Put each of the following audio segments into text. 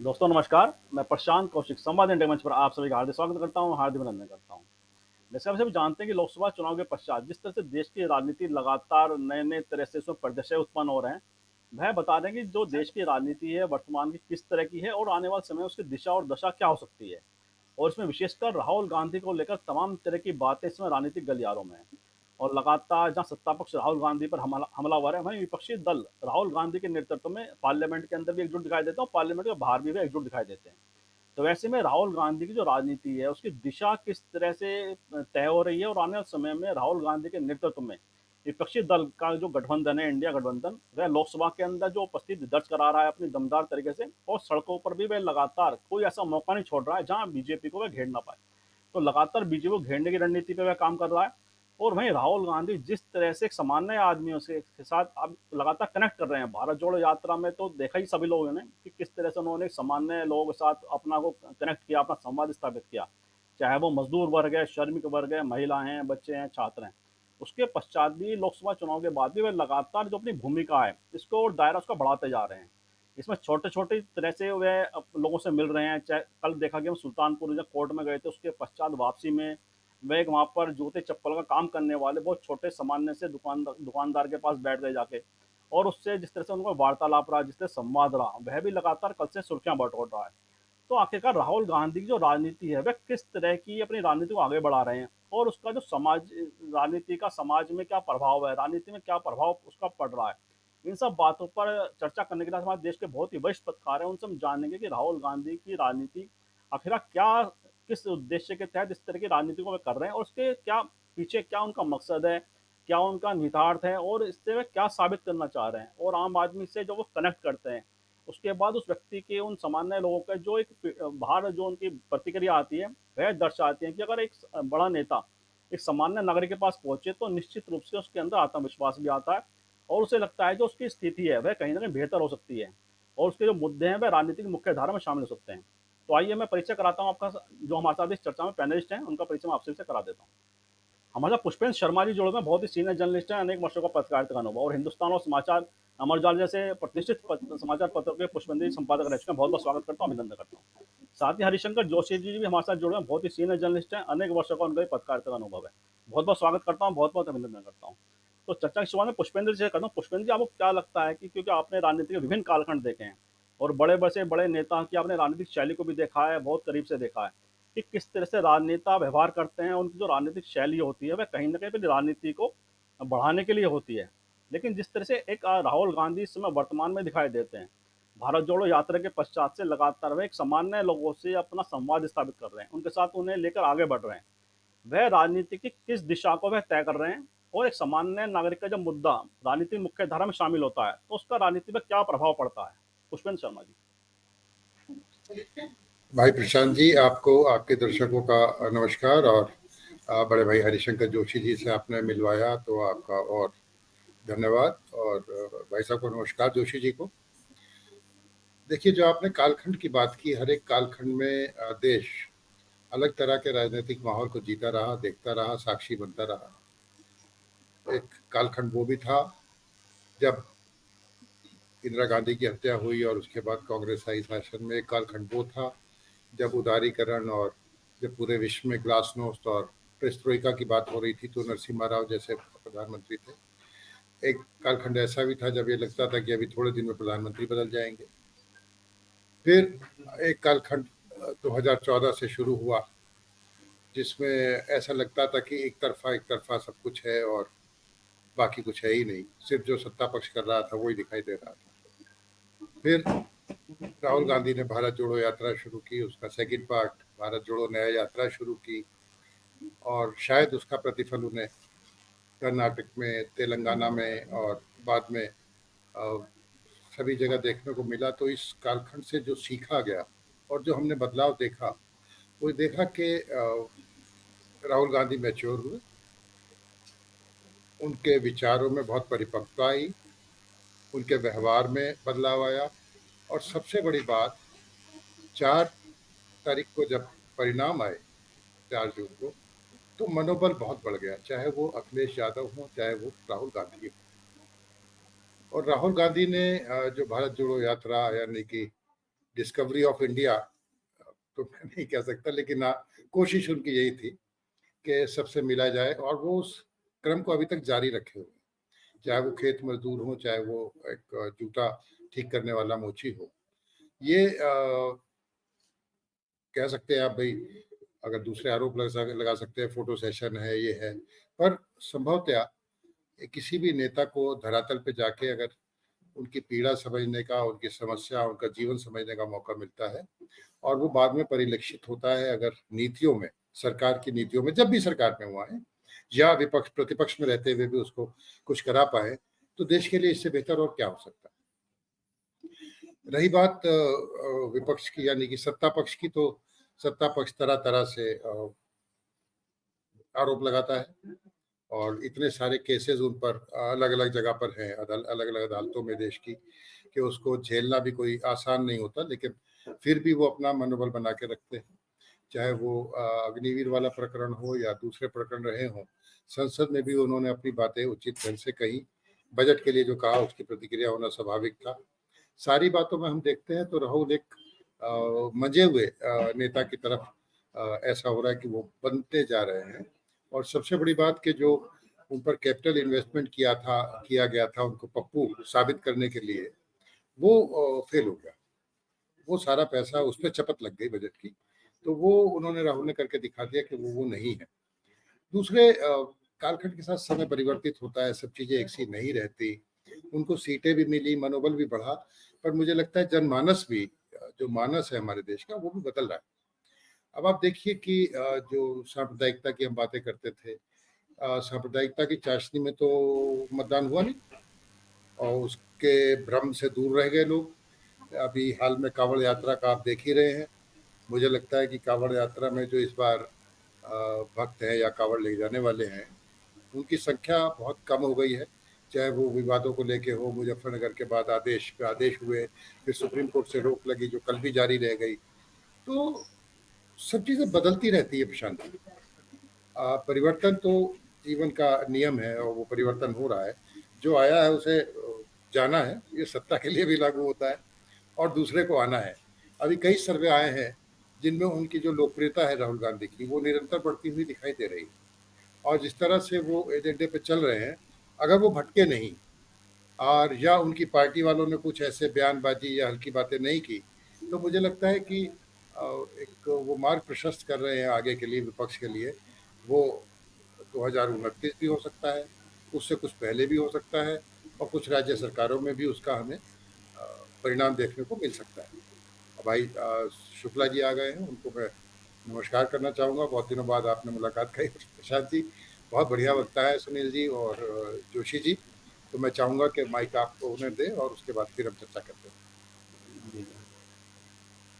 दोस्तों नमस्कार, मैं प्रशांत कौशिक संवाद इंडिया मंच पर आप सभी का हार्दिक स्वागत करता हूँ, हार्दिक अभिनंदन करता हूँ। जैसे हम सभी जानते हैं कि लोकसभा चुनाव के पश्चात जिस तरह से देश की राजनीति लगातार नए-नए तरह से उसमें परिदृश्य उत्पन्न हो रहे हैं, वह बता रहे हैं कि जो देश की राजनीति है वर्तमान की किस तरह की है और आने वाले समय में उसकी दिशा और दशा क्या हो सकती है। और इसमें विशेषकर राहुल गांधी को लेकर तमाम तरह की बातें इसमें राजनीतिक गलियारों में हैं। और लगातार जहां सत्ता पक्ष राहुल गांधी पर हमलावर है, वहीं विपक्षी दल राहुल गांधी के नेतृत्व में पार्लियामेंट के अंदर भी एकजुट दिखाई देते हैं और पार्लियामेंट के बाहर भी वे एकजुट दिखाई देते हैं। तो वैसे में राहुल गांधी की जो राजनीति है उसकी दिशा किस तरह से तय हो रही है और आने वाले समय में राहुल गांधी के नेतृत्व में विपक्षी दल का जो गठबंधन है, इंडिया गठबंधन, वह लोकसभा के अंदर जो उपस्थिति दर्ज करा रहा है अपनी दमदार तरीके से, और सड़कों पर भी वह लगातार कोई ऐसा मौका नहीं छोड़ रहा है जहां बीजेपी को वह घेर ना पाए। तो लगातार बीजेपी को घेरने की रणनीति पे वह काम कर रहा है। और वहीं राहुल गांधी जिस तरह से एक सामान्य आदमियों से के साथ अब लगातार कनेक्ट कर रहे हैं, भारत जोड़ो यात्रा में तो देखा ही सभी लोगों ने कि किस तरह से उन्होंने सामान्य लोगों के साथ अपना को कनेक्ट किया, अपना संवाद स्थापित किया। चाहे वो मजदूर वर्ग है, श्रमिक वर्ग है, महिला हैं, बच्चे हैं, छात्र हैं। उसके पश्चात भी लोकसभा चुनाव के बाद भी वह लगातार जो अपनी भूमिका है इसको और दायरा उसका बढ़ाते जा रहे हैं। इसमें छोटे छोटे तरह से वह लोगों से मिल रहे हैं। चाहे कल देखा गया सुल्तानपुर जब कोर्ट में गए थे, उसके पश्चात वापसी में वह एक वहाँ पर जूते चप्पल का काम करने वाले बहुत छोटे सामान्य से दुकानदार के पास बैठ गए जाके, और उससे जिस तरह से उनको वार्तालाप रहा, जिस तरह संवाद रहा, वह भी लगातार कल से सुर्खियां बटोर रहा है। तो आखिरकार राहुल गांधी की जो राजनीति है वह किस तरह की अपनी राजनीति को आगे बढ़ा रहे हैं, और उसका जो समाज राजनीति का समाज में क्या प्रभाव है, राजनीति में क्या प्रभाव उसका पड़ रहा है, इन सब बातों पर चर्चा करने के लिए हमारे देश के बहुत ही वरिष्ठ पत्रकार हैं। उनसे हम जानेंगे कि राहुल गांधी की राजनीति आखिर क्या, किस उद्देश्य के तहत इस तरह की राजनीति को वे कर रहे हैं, और उसके क्या पीछे क्या उनका मकसद है, क्या उनका निहितार्थ है, और इससे वे क्या साबित करना चाह रहे हैं, और आम आदमी से जो वो कनेक्ट करते हैं। उसके बाद उस व्यक्ति के उन सामान्य लोगों का जो एक बाहर जो उनकी प्रतिक्रिया आती है वह दर्शाती है कि अगर एक बड़ा नेता एक सामान्य नागरिक के पास पहुंचे तो निश्चित रूप से उसके अंदर आत्मविश्वास भी आता है, और उसे लगता है जो उसकी स्थिति है वह कहीं ना कहीं बेहतर हो सकती है, और उसके जो मुद्दे हैं वह राजनीतिक मुख्य धारा में शामिल हो सकते हैं। तो आइए मैं परिचय कराता हूँ आपका, जो हमारे साथ इस चर्चा में पैनलिस्ट हैं उनका परिचय मैं आपसे से करा देता हूँ। हमारे साथ पुष्पेंद्र शर्मा जी जुड़े में बहुत ही सीनियर जर्नलिस्ट हैं, अनेक वर्षों का पत्रकारिता का अनुभव, और हिंदुस्तान और समाचार अमर उजाला जैसे प्रतिष्ठित समाचार पत्रों के पुष्पेंद्र जी संपादक रह चुके हैं। बहुत बहुत स्वागत करता हूँ, अभिनंदन करता हूँ। साथ ही हरिशंकर जोशी जी भी हमारे साथ जुड़े हैं, बहुत ही सीनियर जर्नलिस्ट हैं, अनेक वर्षों का उनका भी पत्रकारिता का अनुभव है। बहुत बहुत स्वागत करता हूँ, बहुत बहुत अभिनंदन करता हूँ। तो चर्चा की शुरुआत में पुष्पेंद्र जी से करता हूँ। पुष्पेंद्र जी, आपको क्या लगता है कि क्योंकि आपने राजनीति के विभिन्न कालखंड देखे हैं और बड़े बड़े बड़े नेता की आपने राजनीतिक शैली को भी देखा है, बहुत करीब से देखा है कि किस तरह से राजनेता व्यवहार करते हैं, उनकी जो राजनीतिक शैली होती है वह कहीं ना कहीं अपनी राजनीति को बढ़ाने के लिए होती है। लेकिन जिस तरह से एक राहुल गांधी इस समय वर्तमान में दिखाई देते हैं, भारत जोड़ो यात्रा के पश्चात से लगातार वह एक सामान्य लोगों से अपना संवाद स्थापित कर रहे हैं, उनके साथ उन्हें लेकर आगे बढ़ रहे हैं। वह राजनीति की किस दिशा को वह तय कर रहे हैं, और एक सामान्य नागरिक का जब मुद्दा राजनीतिक मुख्य धारा में शामिल होता है तो उसका राजनीति पर क्या प्रभाव पड़ता है। पुष्पेंद्र शर्मा जी। भाई प्रशांत जी, आपको आपके दर्शकों का नमस्कार। और बड़े भाई हरिशंकर जोशी जी से आपने मिलवाया तो आपका और धन्यवाद। और भाई साहब को नमस्कार, जोशी जी को। देखिए, जो आपने कालखंड की बात की, हर एक कालखंड में देश अलग तरह के राजनीतिक माहौल को जीता रहा, देखता रहा, साक्षी बनता रहा। एक कालखंड वो भी था जब इंदिरा गांधी की हत्या हुई और उसके बाद कांग्रेस आई शासन में। एक कालखंड वो था जब उदारीकरण और जब पूरे विश्व में ग्लासनोस्ट और पेरेस्ट्रोइका की बात हो रही थी तो नरसिम्हा राव जैसे प्रधानमंत्री थे। एक कालखंड ऐसा भी था जब ये लगता था कि अभी थोड़े दिन में प्रधानमंत्री बदल जाएंगे। फिर एक कालखंड 2014 से शुरू हुआ जिसमें ऐसा लगता था कि एक तरफा सब कुछ है और बाकी कुछ है ही नहीं, सिर्फ जो सत्ता पक्ष कर रहा था वही दिखाई दे रहा था। फिर राहुल गांधी ने भारत जोड़ो यात्रा शुरू की, उसका सेकंड पार्ट भारत जोड़ो नया यात्रा शुरू की, और शायद उसका प्रतिफल उन्हें कर्नाटक में, तेलंगाना में और बाद में सभी जगह देखने को मिला। तो इस कालखंड से जो सीखा गया और जो हमने बदलाव देखा, वो देखा कि राहुल गांधी मैच्योर हुए, उनके विचारों में बहुत परिपक्वता आई, उनके व्यवहार में बदलाव आया, और सबसे बड़ी बात, 4 तारीख को जब परिणाम आए, 4 जून को, तो मनोबल बहुत बढ़ गया, चाहे वो अखिलेश यादव हो, चाहे वो राहुल गांधी हो। और राहुल गांधी ने जो भारत जोड़ो यात्रा यानी कि डिस्कवरी ऑफ इंडिया तो मैं नहीं कह सकता, लेकिन हाँ, कोशिश उनकी यही थी कि सबसे मिला जाए, और वो उस क्रम को अभी तक जारी रखे हुए, चाहे वो खेत मजदूर हो, चाहे वो एक जूता ठीक करने वाला मोची हो। ये कह सकते हैं आप भाई, अगर दूसरे आरोप लगा सकते हैं, फोटो सेशन है, ये है, पर संभवतया किसी भी नेता को धरातल पे जाके अगर उनकी पीड़ा समझने का, उनकी समस्या, उनका जीवन समझने का मौका मिलता है, और वो बाद में परिलक्षित होता है अगर नीतियों में, सरकार की नीतियों में, जब भी सरकार में हुआ है, या विपक्ष प्रतिपक्ष में रहते हुए भी उसको कुछ करा पाए, तो देश के लिए इससे बेहतर और क्या हो सकता है। रही बात विपक्ष की, यानी कि सत्ता पक्ष की, तो सत्ता पक्ष तरह तरह से आरोप लगाता है, और इतने सारे केसेस उन पर अलग अलग जगह पर हैं, अलग अलग अदालतों में देश की, कि उसको झेलना भी कोई आसान नहीं होता, लेकिन फिर भी वो अपना मनोबल बना के रखते हैं। चाहे वो अग्निवीर वाला प्रकरण हो या दूसरे प्रकरण रहे हों, संसद में भी उन्होंने अपनी बातें उचित ढंग से कही। बजट के लिए जो कहा, उसकी प्रतिक्रिया होना स्वाभाविक था। सारी बातों में हम देखते हैं तो राहुल एक मजे हुए नेता की तरफ ऐसा हो रहा है कि वो बनते जा रहे हैं। और सबसे बड़ी बात कि जो उन पर कैपिटल इन्वेस्टमेंट किया गया था उनको पप्पू साबित करने के लिए, वो फेल हो गया। वो सारा पैसा उस पर चपत लग गई बजट की, तो वो उन्होंने राहुल ने करके दिखा दिया कि वो नहीं है। दूसरे कालखंड के साथ समय परिवर्तित होता है, सब चीजें एक सी नहीं रहती। उनको सीटें भी मिली, मनोबल भी बढ़ा, पर मुझे लगता है जनमानस भी, जो मानस है हमारे देश का, वो भी बदल रहा है। अब आप देखिए कि जो सांप्रदायिकता की हम बातें करते थे, सांप्रदायिकता की चाशनी में तो मतदान हुआ नहीं, और उसके भ्रम से दूर रह गए लोग। अभी हाल में कांवड़ यात्रा का आप देख ही रहे हैं। मुझे लगता है कि कांवड़ यात्रा में जो इस बार भक्त हैं या कांवड़ ले जाने वाले हैं, उनकी संख्या बहुत कम हो गई है। चाहे वो विवादों को लेके हो, मुजफ्फरनगर के बाद आदेश पे आदेश हुए, फिर सुप्रीम कोर्ट से रोक लगी जो कल भी जारी रह गई। तो सब चीज़ें बदलती रहती है प्रशांत। परिवर्तन तो जीवन का नियम है, और वो परिवर्तन हो रहा है। जो आया है उसे जाना है, ये सत्ता के लिए भी लागू होता है, और दूसरे को आना है। अभी कई सर्वे आए हैं जिनमें उनकी जो लोकप्रियता है राहुल गांधी की, वो निरंतर बढ़ती हुई दिखाई दे रही है। और जिस तरह से वो एजेंडे पे चल रहे हैं, अगर वो भटके नहीं, और या उनकी पार्टी वालों ने कुछ ऐसे बयानबाजी या हल्की बातें नहीं की, तो मुझे लगता है कि एक वो मार्ग प्रशस्त कर रहे हैं आगे के लिए, विपक्ष के लिए। वो 2029 भी हो सकता है, उससे कुछ पहले भी हो सकता है, और कुछ राज्य सरकारों में भी उसका हमें परिणाम देखने को मिल सकता है। भाई शुक्ला जी आ गए हैं, उनको मैं नमस्कार करना चाहूँगा। बहुत दिनों बाद आपने मुलाकात करी प्रशांत जी, बहुत बढ़िया वक्ता है सुनील जी और जोशी जी। तो मैं चाहूँगा कि माइक आपको उन्हें दें, और उसके बाद फिर हम चर्चा करते हैं।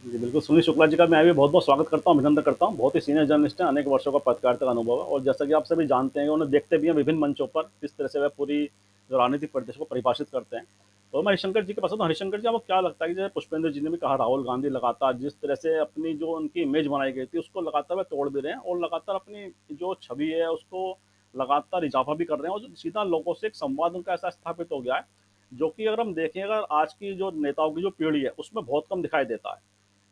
जी बिल्कुल, सुनील शुक्ला जी का मैं भी बहुत बहुत स्वागत करता हूँ, अभिनंदन करता हूँ। बहुत ही सीनियर जर्नलिस्ट हैं, अनेक वर्षों का पत्रकारिता का अनुभव है, और जैसा कि आप सभी जानते हैं, उन्हें देखते भी हैं विभिन्न मंचों पर, किस तरह से वह पूरी जो राजनीतिक परिदृश्य को परिभाषित करते हैं। तो मैं हरिशंकर जी के पास हूँ। हरिशंकर जी, आपको क्या लगता है कि जैसे पुष्पेंद्र जी ने भी कहा, राहुल गांधी लगातार जिस तरह से अपनी जो उनकी इमेज बनाई गई थी, उसको लगातार वह तोड़ भी रहे हैं, और लगातार अपनी जो छवि है उसको लगातार इजाफा भी कर रहे हैं, और सीधा लोगों से एक संवाद उनका ऐसा स्थापित हो गया है, जो कि अगर हम देखें, अगर आज की जो नेताओं की जो पीढ़ी है उसमें बहुत कम दिखाई देता है।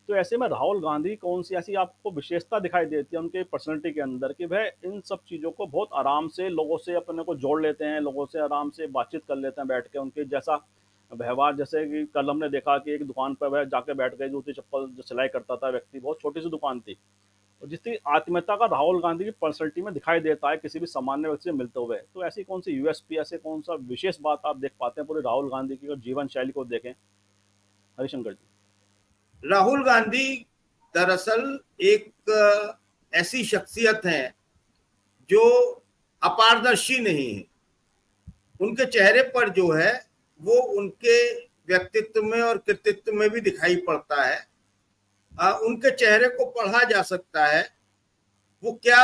तो ऐसे में राहुल गांधी कौन सी ऐसी आपको विशेषता दिखाई देती है उनके पर्सनैलिटी के अंदर, कि वह इन सब चीज़ों को बहुत आराम से लोगों से अपने को जोड़ लेते हैं, लोगों से आराम से बातचीत कर लेते हैं बैठ के, उनके जैसा व्यवहार, जैसे कि कल हमने देखा कि एक दुकान पर वह जाके बैठ गए, जूती चप्पल जो सिलाई करता था व्यक्ति, बहुत छोटी सी दुकान थी, और जिसकी आत्मीयता का राहुल गांधी की पर्सनैलिटी में दिखाई देता है किसी भी सामान्य व्यक्ति से मिलते हुए। तो ऐसी कौन सी यूएसपी, ऐसे कौन सा विशेष बात आप देख पाते हैं पूरे राहुल गांधी की जीवन शैली को देखें, हरिशंकर जी? राहुल गांधी दरअसल एक ऐसी शख्सियत है जो अपारदर्शी नहीं है। उनके चेहरे पर जो है वो उनके व्यक्तित्व में और कृतित्व में भी दिखाई पड़ता है। उनके चेहरे को पढ़ा जा सकता है, वो क्या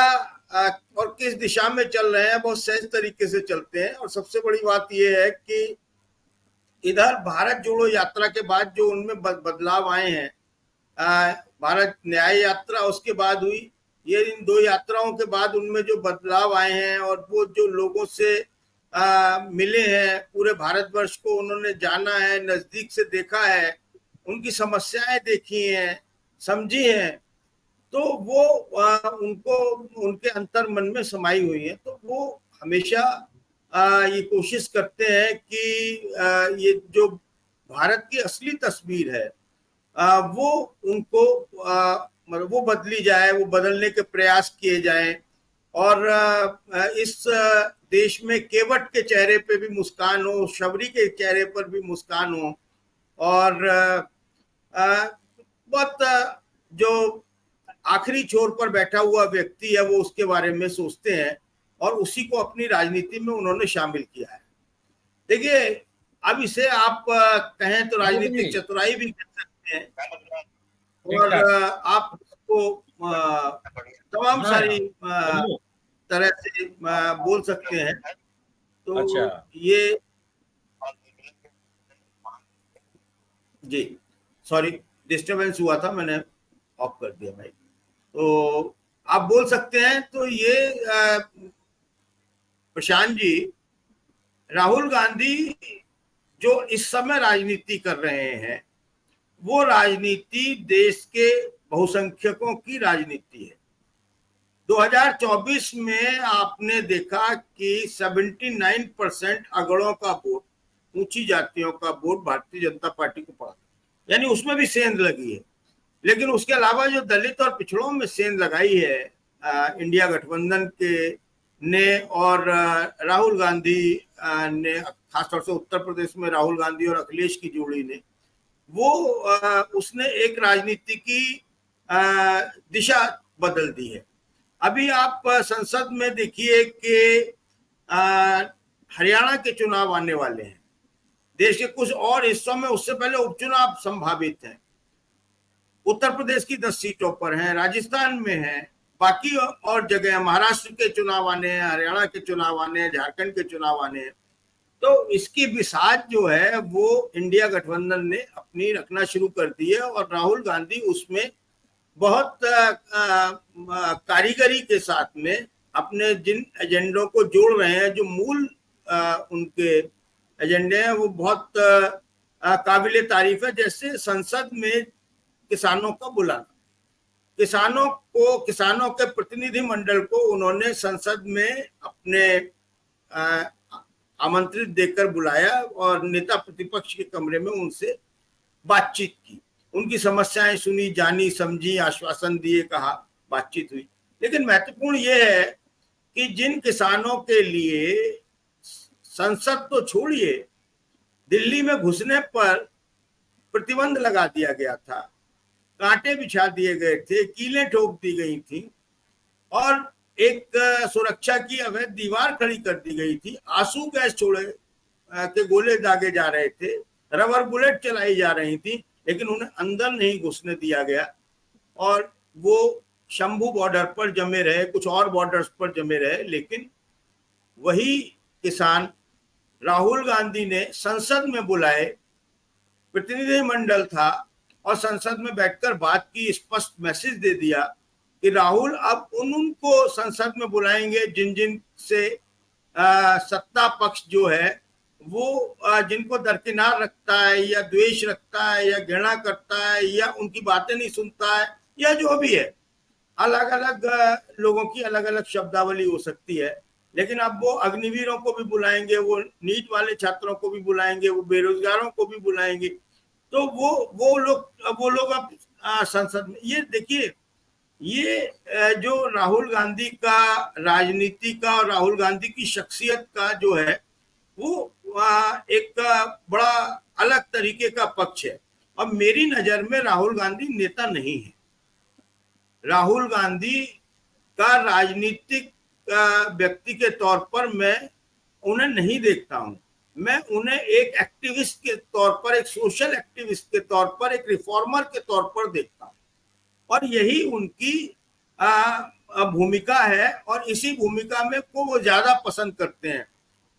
और किस दिशा में चल रहे हैं, बहुत सहज तरीके से चलते हैं। और सबसे बड़ी बात यह है कि इधर भारत जोड़ो यात्रा के बाद जो उनमें बदलाव आए हैं, भारत न्याय यात्रा उसके बाद हुई, ये इन दो यात्राओं के बाद उनमें जो बदलाव आए हैं, और वो जो लोगों से मिले हैं, पूरे भारतवर्ष को उन्होंने जाना है, नजदीक से देखा है, उनकी समस्याएं देखी हैं, समझी हैं, तो वो उनको उनके अंतर मन में समाई हुई है। तो वो हमेशा ये कोशिश करते हैं कि ये जो भारत की असली तस्वीर है वो उनको मतलब वो बदली जाए, वो बदलने के प्रयास किए जाएं, और इस देश में केवट के चेहरे पे भी मुस्कान हो, शबरी के चेहरे पर भी मुस्कान हो, और बहुत जो आखिरी छोर पर बैठा हुआ व्यक्ति है वो उसके बारे में सोचते हैं, और उसी को अपनी राजनीति में उन्होंने शामिल किया है। देखिए, अब इसे आप कहें तो राजनीतिक चतुराई भी कह सकते हैं, और आप इसको तमाम सारी तरह से बोल सकते हैं। तो अच्छा। ये जी, सॉरी, डिस्टरबेंस हुआ था, मैंने ऑफ कर दिया भाई। तो आप बोल सकते हैं। तो ये प्रशांत जी, राहुल गांधी जो इस समय राजनीति कर रहे हैं वो राजनीति देश के बहुसंख्यकों की राजनीति है। 2024 में आपने देखा कि 79% अगड़ों का वोट, ऊंची जातियों का वोट भारतीय जनता पार्टी को पड़ा, यानी उसमें भी सेंध लगी है। लेकिन उसके अलावा जो दलित और पिछड़ों में सेंध लगाई है इंडिया गठबंधन के ने और राहुल गांधी ने, खासतौर से उत्तर प्रदेश में राहुल गांधी और अखिलेश की जोड़ी ने, वो उसने एक राजनीति की दिशा बदल दी है। अभी आप संसद में देखिए कि हरियाणा के चुनाव आने वाले हैं, देश के कुछ और हिस्सों में उससे पहले उपचुनाव संभावित हैं। उत्तर प्रदेश की 10 सीटों पर हैं, राजस्थान में है, बाकी और जगह महाराष्ट्र के चुनाव आने हैं, हरियाणा के चुनाव आने हैं, झारखंड के चुनाव आने हैं। तो इसकी बिसात जो है वो इंडिया गठबंधन ने अपनी रखना शुरू कर दी है, और राहुल गांधी उसमें बहुत कारीगरी के साथ में अपने जिन एजेंडों को जोड़ रहे हैं, जो मूल उनके एजेंडे हैं, वो बहुत काबिले तारीफ है। जैसे संसद में किसानों का बुलाना, किसानों के प्रतिनिधि मंडल को उन्होंने संसद में अपने आमंत्रित देकर बुलाया और नेता प्रतिपक्ष के कमरे में उनसे बातचीत की, उनकी समस्याएं सुनी, जानी, समझी, आश्वासन दिए, कहा, बातचीत हुई। लेकिन महत्वपूर्ण यह है कि जिन किसानों के लिए संसद तो छोड़िए, दिल्ली में घुसने पर प्रतिबंध लगा दिया गया था, कांटे बिछा दिए गए थे, कीलें ठोक दी गई थी, और एक सुरक्षा की अवैध दीवार खड़ी कर दी गई थी, आंसू गैस छोड़े के गोले दागे जा रहे थे, रबर बुलेट चलाई जा रही थी, लेकिन उन्हें अंदर नहीं घुसने दिया गया, और वो शंभू बॉर्डर पर जमे रहे, कुछ और बॉर्डर्स पर जमे रहे। लेकिन वही किसान राहुल गांधी ने संसद में बुलाए, प्रतिनिधि मंडल था, और संसद में बैठकर बात की, स्पष्ट मैसेज दे दिया कि राहुल अब उनको संसद में बुलाएंगे जिन जिन से सत्ता पक्ष जो है वो जिनको दरकिनार रखता है, या द्वेष रखता है, या घृणा करता है, या उनकी बातें नहीं सुनता है, या जो भी है, अलग अलग लोगों की अलग अलग शब्दावली हो सकती है। लेकिन अब वो अग्निवीरों को भी बुलाएंगे, वो नीट वाले छात्रों को भी बुलाएंगे, वो बेरोजगारों को भी बुलाएंगे। तो वो लोग अब संसद में, ये देखिए, ये जो राहुल गांधी का राजनीति का और राहुल गांधी की शख्सियत का जो है वो एक बड़ा अलग तरीके का पक्ष है। अब मेरी नजर में राहुल गांधी नेता नहीं है। राहुल गांधी का राजनीतिक व्यक्ति के तौर पर मैं उन्हें नहीं देखता हूं। मैं उन्हें एक एक्टिविस्ट के तौर पर, एक सोशल एक्टिविस्ट के तौर पर, एक रिफॉर्मर के तौर पर देखता हूं, और यही उनकी भूमिका है, और इसी भूमिका में को वो ज्यादा पसंद करते हैं।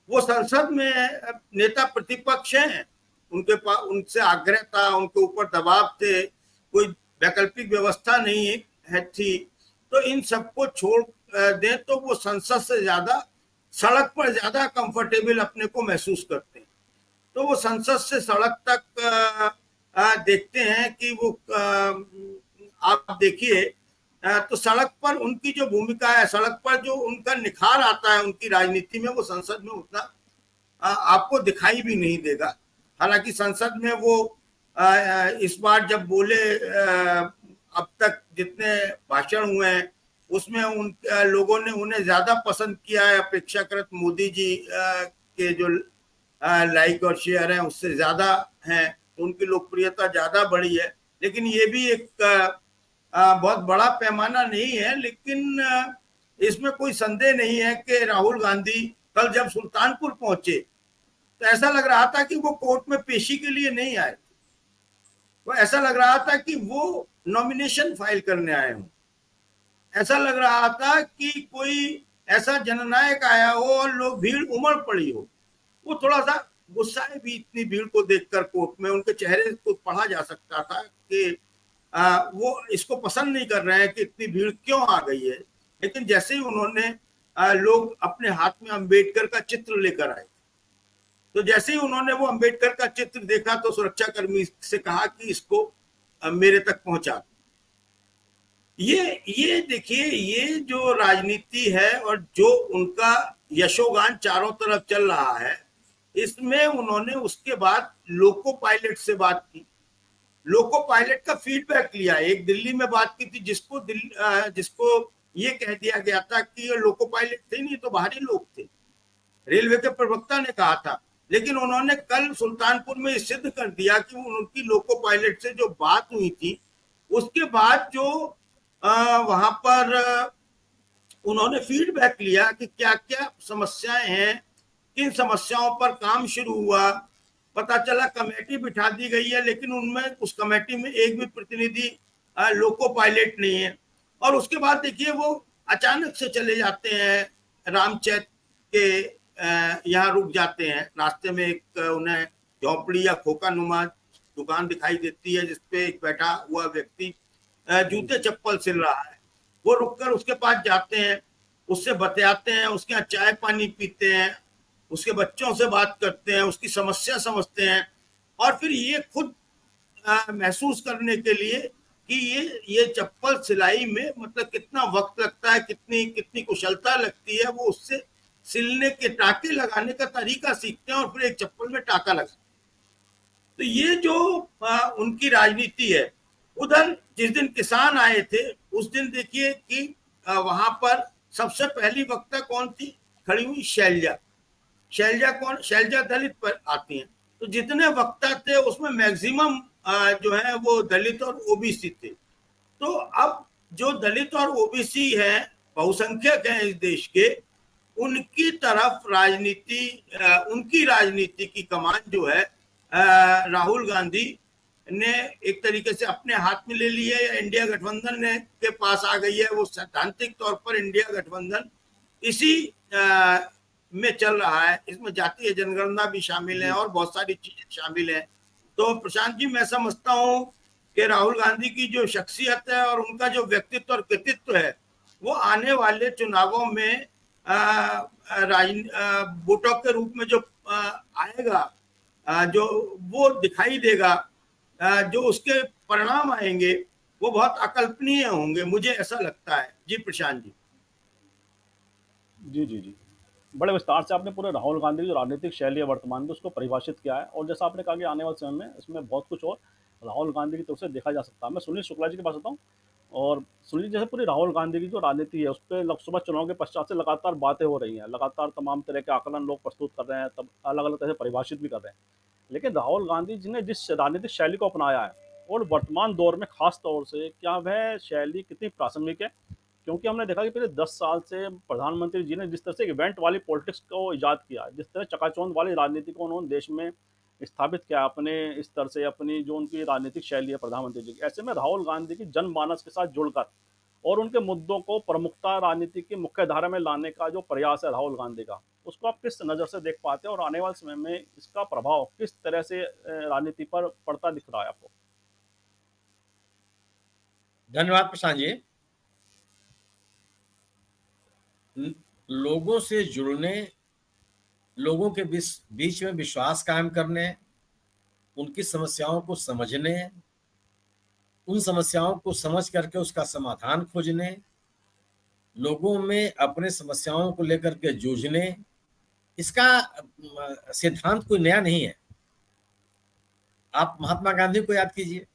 वो संसद में नेता प्रतिपक्ष हैं, उनके पास उनसे आग्रह था, उनके ऊपर दबाव थे, कोई वैकल्पिक व्यवस्था नहीं है थी। तो इन सबको छोड़ दें तो वो संसद से ज्यादा सड़क पर ज्यादा कंफर्टेबल अपने को महसूस करते हैं। तो वो संसद से सड़क तक देखते हैं कि वो आप देखिए तो सड़क पर उनकी जो भूमिका है, सड़क पर जो उनका निखार आता है उनकी राजनीति में, वो संसद में उतना आपको दिखाई भी नहीं देगा। हालांकि संसद में वो इस बार जब बोले, अब तक जितने भाषण हुए हैं उसमें उन लोगों ने उन्हें ज्यादा पसंद किया है अपेक्षाकृत मोदी जी के जो लाइक और शेयर है उससे ज्यादा हैं, तो उनकी लोकप्रियता ज्यादा बढ़ी है। लेकिन ये भी एक बहुत बड़ा पैमाना नहीं है। लेकिन इसमें कोई संदेह नहीं है कि राहुल गांधी कल जब सुल्तानपुर पहुंचे तो ऐसा लग रहा था कि वो कोर्ट में पेशी के लिए नहीं आए, तो ऐसा लग रहा था कि वो नॉमिनेशन फाइल करने आए हों। ऐसा लग रहा था कि कोई ऐसा जननायक आया हो और लोग भीड़ उमड़ पड़ी हो। वो थोड़ा सा गुस्साए भी इतनी भीड़ को देखकर, कोर्ट में उनके चेहरे को पढ़ा जा सकता था कि वो इसको पसंद नहीं कर रहे हैं कि इतनी भीड़ क्यों आ गई है। लेकिन जैसे ही उन्होंने लोग अपने हाथ में अंबेडकर का चित्र लेकर आए, तो जैसे ही उन्होंने वो अंबेडकर का चित्र देखा तो सुरक्षाकर्मी से कहा कि इसको मेरे तक पहुंचा। ये देखिए, ये जो राजनीति है और जो उनका यशोगान चारों तरफ चल रहा है, इसमें उन्होंने उसके बाद लोको पायलट से बात की, लोको पायलट का फीडबैक लिया। एक दिल्ली में बात की थी जिसको ये कह दिया गया था कि ये लोको पायलट थे नहीं, तो बाहरी लोग थे, रेलवे के प्रवक्ता ने कहा था। लेकिन उन्होंने कल सुल्तानपुर में सिद्ध कर दिया कि उनकी लोको पायलट से जो बात हुई थी उसके बाद जो वहां पर उन्होंने फीडबैक लिया कि क्या क्या समस्याएं हैं, किन समस्याओं पर काम शुरू हुआ। पता चला कमेटी बिठा दी गई है, लेकिन उनमें उस कमेटी में एक भी प्रतिनिधि लोको पायलट नहीं है। और उसके बाद देखिए वो अचानक से चले जाते हैं रामचैत के यहाँ रुक जाते हैं। रास्ते में एक उन्हें झोपड़ी या खोखा नुमा दुकान दिखाई देती है जिसपे एक बैठा हुआ व्यक्ति जूते चप्पल सिल रहा है। वो रुककर उसके पास जाते हैं, उससे बतियाते हैं, उसके यहाँ चाय पानी पीते हैं, उसके बच्चों से बात करते हैं, उसकी समस्या समझते हैं। और फिर ये खुद महसूस करने के लिए कि ये चप्पल सिलाई में मतलब कितना वक्त लगता है, कितनी कितनी कुशलता लगती है, वो उससे सिलने के टाके लगाने का तरीका सीखते हैं और फिर एक चप्पल में टाका लगाते हैं। तो ये जो उनकी राजनीति है। उधर जिस दिन किसान आए थे उस दिन देखिए कि वहां पर सबसे पहली वक्ता कौन थी, खड़ी हुई शैलजा। शैलजा कौन, शैलजा दलित पर आती हैं। तो जितने वक्ता थे उसमें मैक्सिमम जो है वो दलित और ओबीसी थे। तो अब जो दलित और ओबीसी हैं, बहुसंख्यक हैं इस देश के, उनकी तरफ उनकी राजनीति की कमान जो है राहुल गांधी ने एक तरीके से अपने हाथ में ले ली है, या इंडिया गठबंधन ने के पास आ गई है। वो सैद्धांतिक तौर पर इंडिया गठबंधन इसी में चल रहा है। इसमें जातीय जनगणना भी शामिल है और बहुत सारी चीजें शामिल है। तो प्रशांत जी, मैं समझता हूँ कि राहुल गांधी की जो शख्सियत है और उनका जो व्यक्तित्व और कृतित्व है वो आने वाले चुनावों में वोटों के रूप में जो आएगा, जो वो दिखाई देगा, जो उसके परिणाम आएंगे वो बहुत अकल्पनीय होंगे, मुझे ऐसा लगता है। जी प्रशांत जी। जी जी जी, बड़े विस्तार से आपने पूरे राहुल गांधी की जो राजनीतिक शैली है वर्तमान में उसको परिभाषित किया है। और जैसा आपने कहा कि आने वाले समय में इसमें बहुत कुछ और राहुल गांधी की तरफ से देखा जा सकता है। मैं सुनील शुक्ला जी के पास आता हूँ। और सुनील, जैसे पूरी राहुल गांधी की जो राजनीति है उस पर लोकसभा चुनाव के पश्चात से लगातार बातें हो रही हैं, लगातार तमाम तरह के आकलन लोग प्रस्तुत कर रहे हैं, तब अलग अलग तरह से परिभाषित भी कर रहे हैं। लेकिन राहुल गांधी जी ने जिस राजनीतिक शैली को अपनाया है और वर्तमान दौर में खास तौर से, क्या वह शैली कितनी प्रासंगिक है? क्योंकि हमने देखा कि पिछले 10 साल से प्रधानमंत्री जी ने जिस तरह से इवेंट वाली पॉलिटिक्स को इजाद किया, जिस तरह चकाचौंध वाली राजनीति को उन्होंने देश में स्थापित किया अपने स्तर से, अपनी जो उनकी राजनीतिक शैली है प्रधानमंत्री जी की, ऐसे में राहुल गांधी की जनमानस के साथ जुड़कर और उनके मुद्दों को प्रमुखता राजनीति की मुख्य धारा में लाने का जो प्रयास है राहुल गांधी का, उसको आप किस नज़र से देख पाते हैं और आने वाले समय में इसका प्रभाव किस तरह से राजनीति पर पड़ता दिख रहा है आपको? धन्यवाद प्रशांत जी। लोगों से जुड़ने, लोगों के बीच में विश्वास कायम करने उनकी समस्याओं को समझने, उन समस्याओं को समझ करके उसका समाधान खोजने, लोगों में अपने समस्याओं को लेकर के जूझने, इसका सिद्धांत कोई नया नहीं है। आप महात्मा गांधी को याद कीजिए।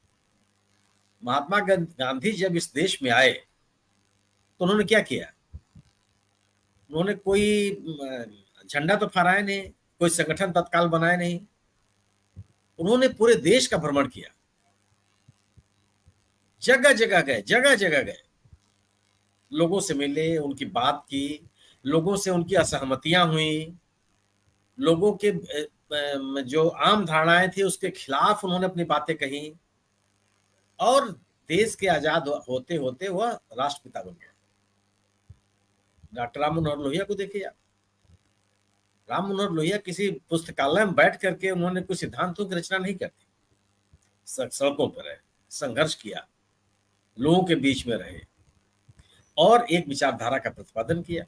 महात्मा गांधी जब इस देश में आए तो उन्होंने क्या किया? उन्होंने कोई झंडा तो फहराया नहीं, कोई संगठन तत्काल बनाया नहीं, उन्होंने पूरे देश का भ्रमण किया, जगह जगह गए, जगह जगह गए, लोगों से मिले, उनकी बात की, लोगों से उनकी असहमतियां हुई, लोगों के जो आम धारणाएं थी उसके खिलाफ उन्होंने अपनी बातें कही, और देश के आजाद होते होते वह राष्ट्रपिता बन गया। डॉक्टर राम मनोहर लोहिया को देखिए आप। राम मनोहर लोहिया किसी पुस्तकालय में बैठ करके उन्होंने कुछ सिद्धांतों की रचना नहीं करती, सड़कों पर रहे, संघर्ष किया, लोगों के बीच में रहे और एक विचारधारा का प्रतिपादन किया।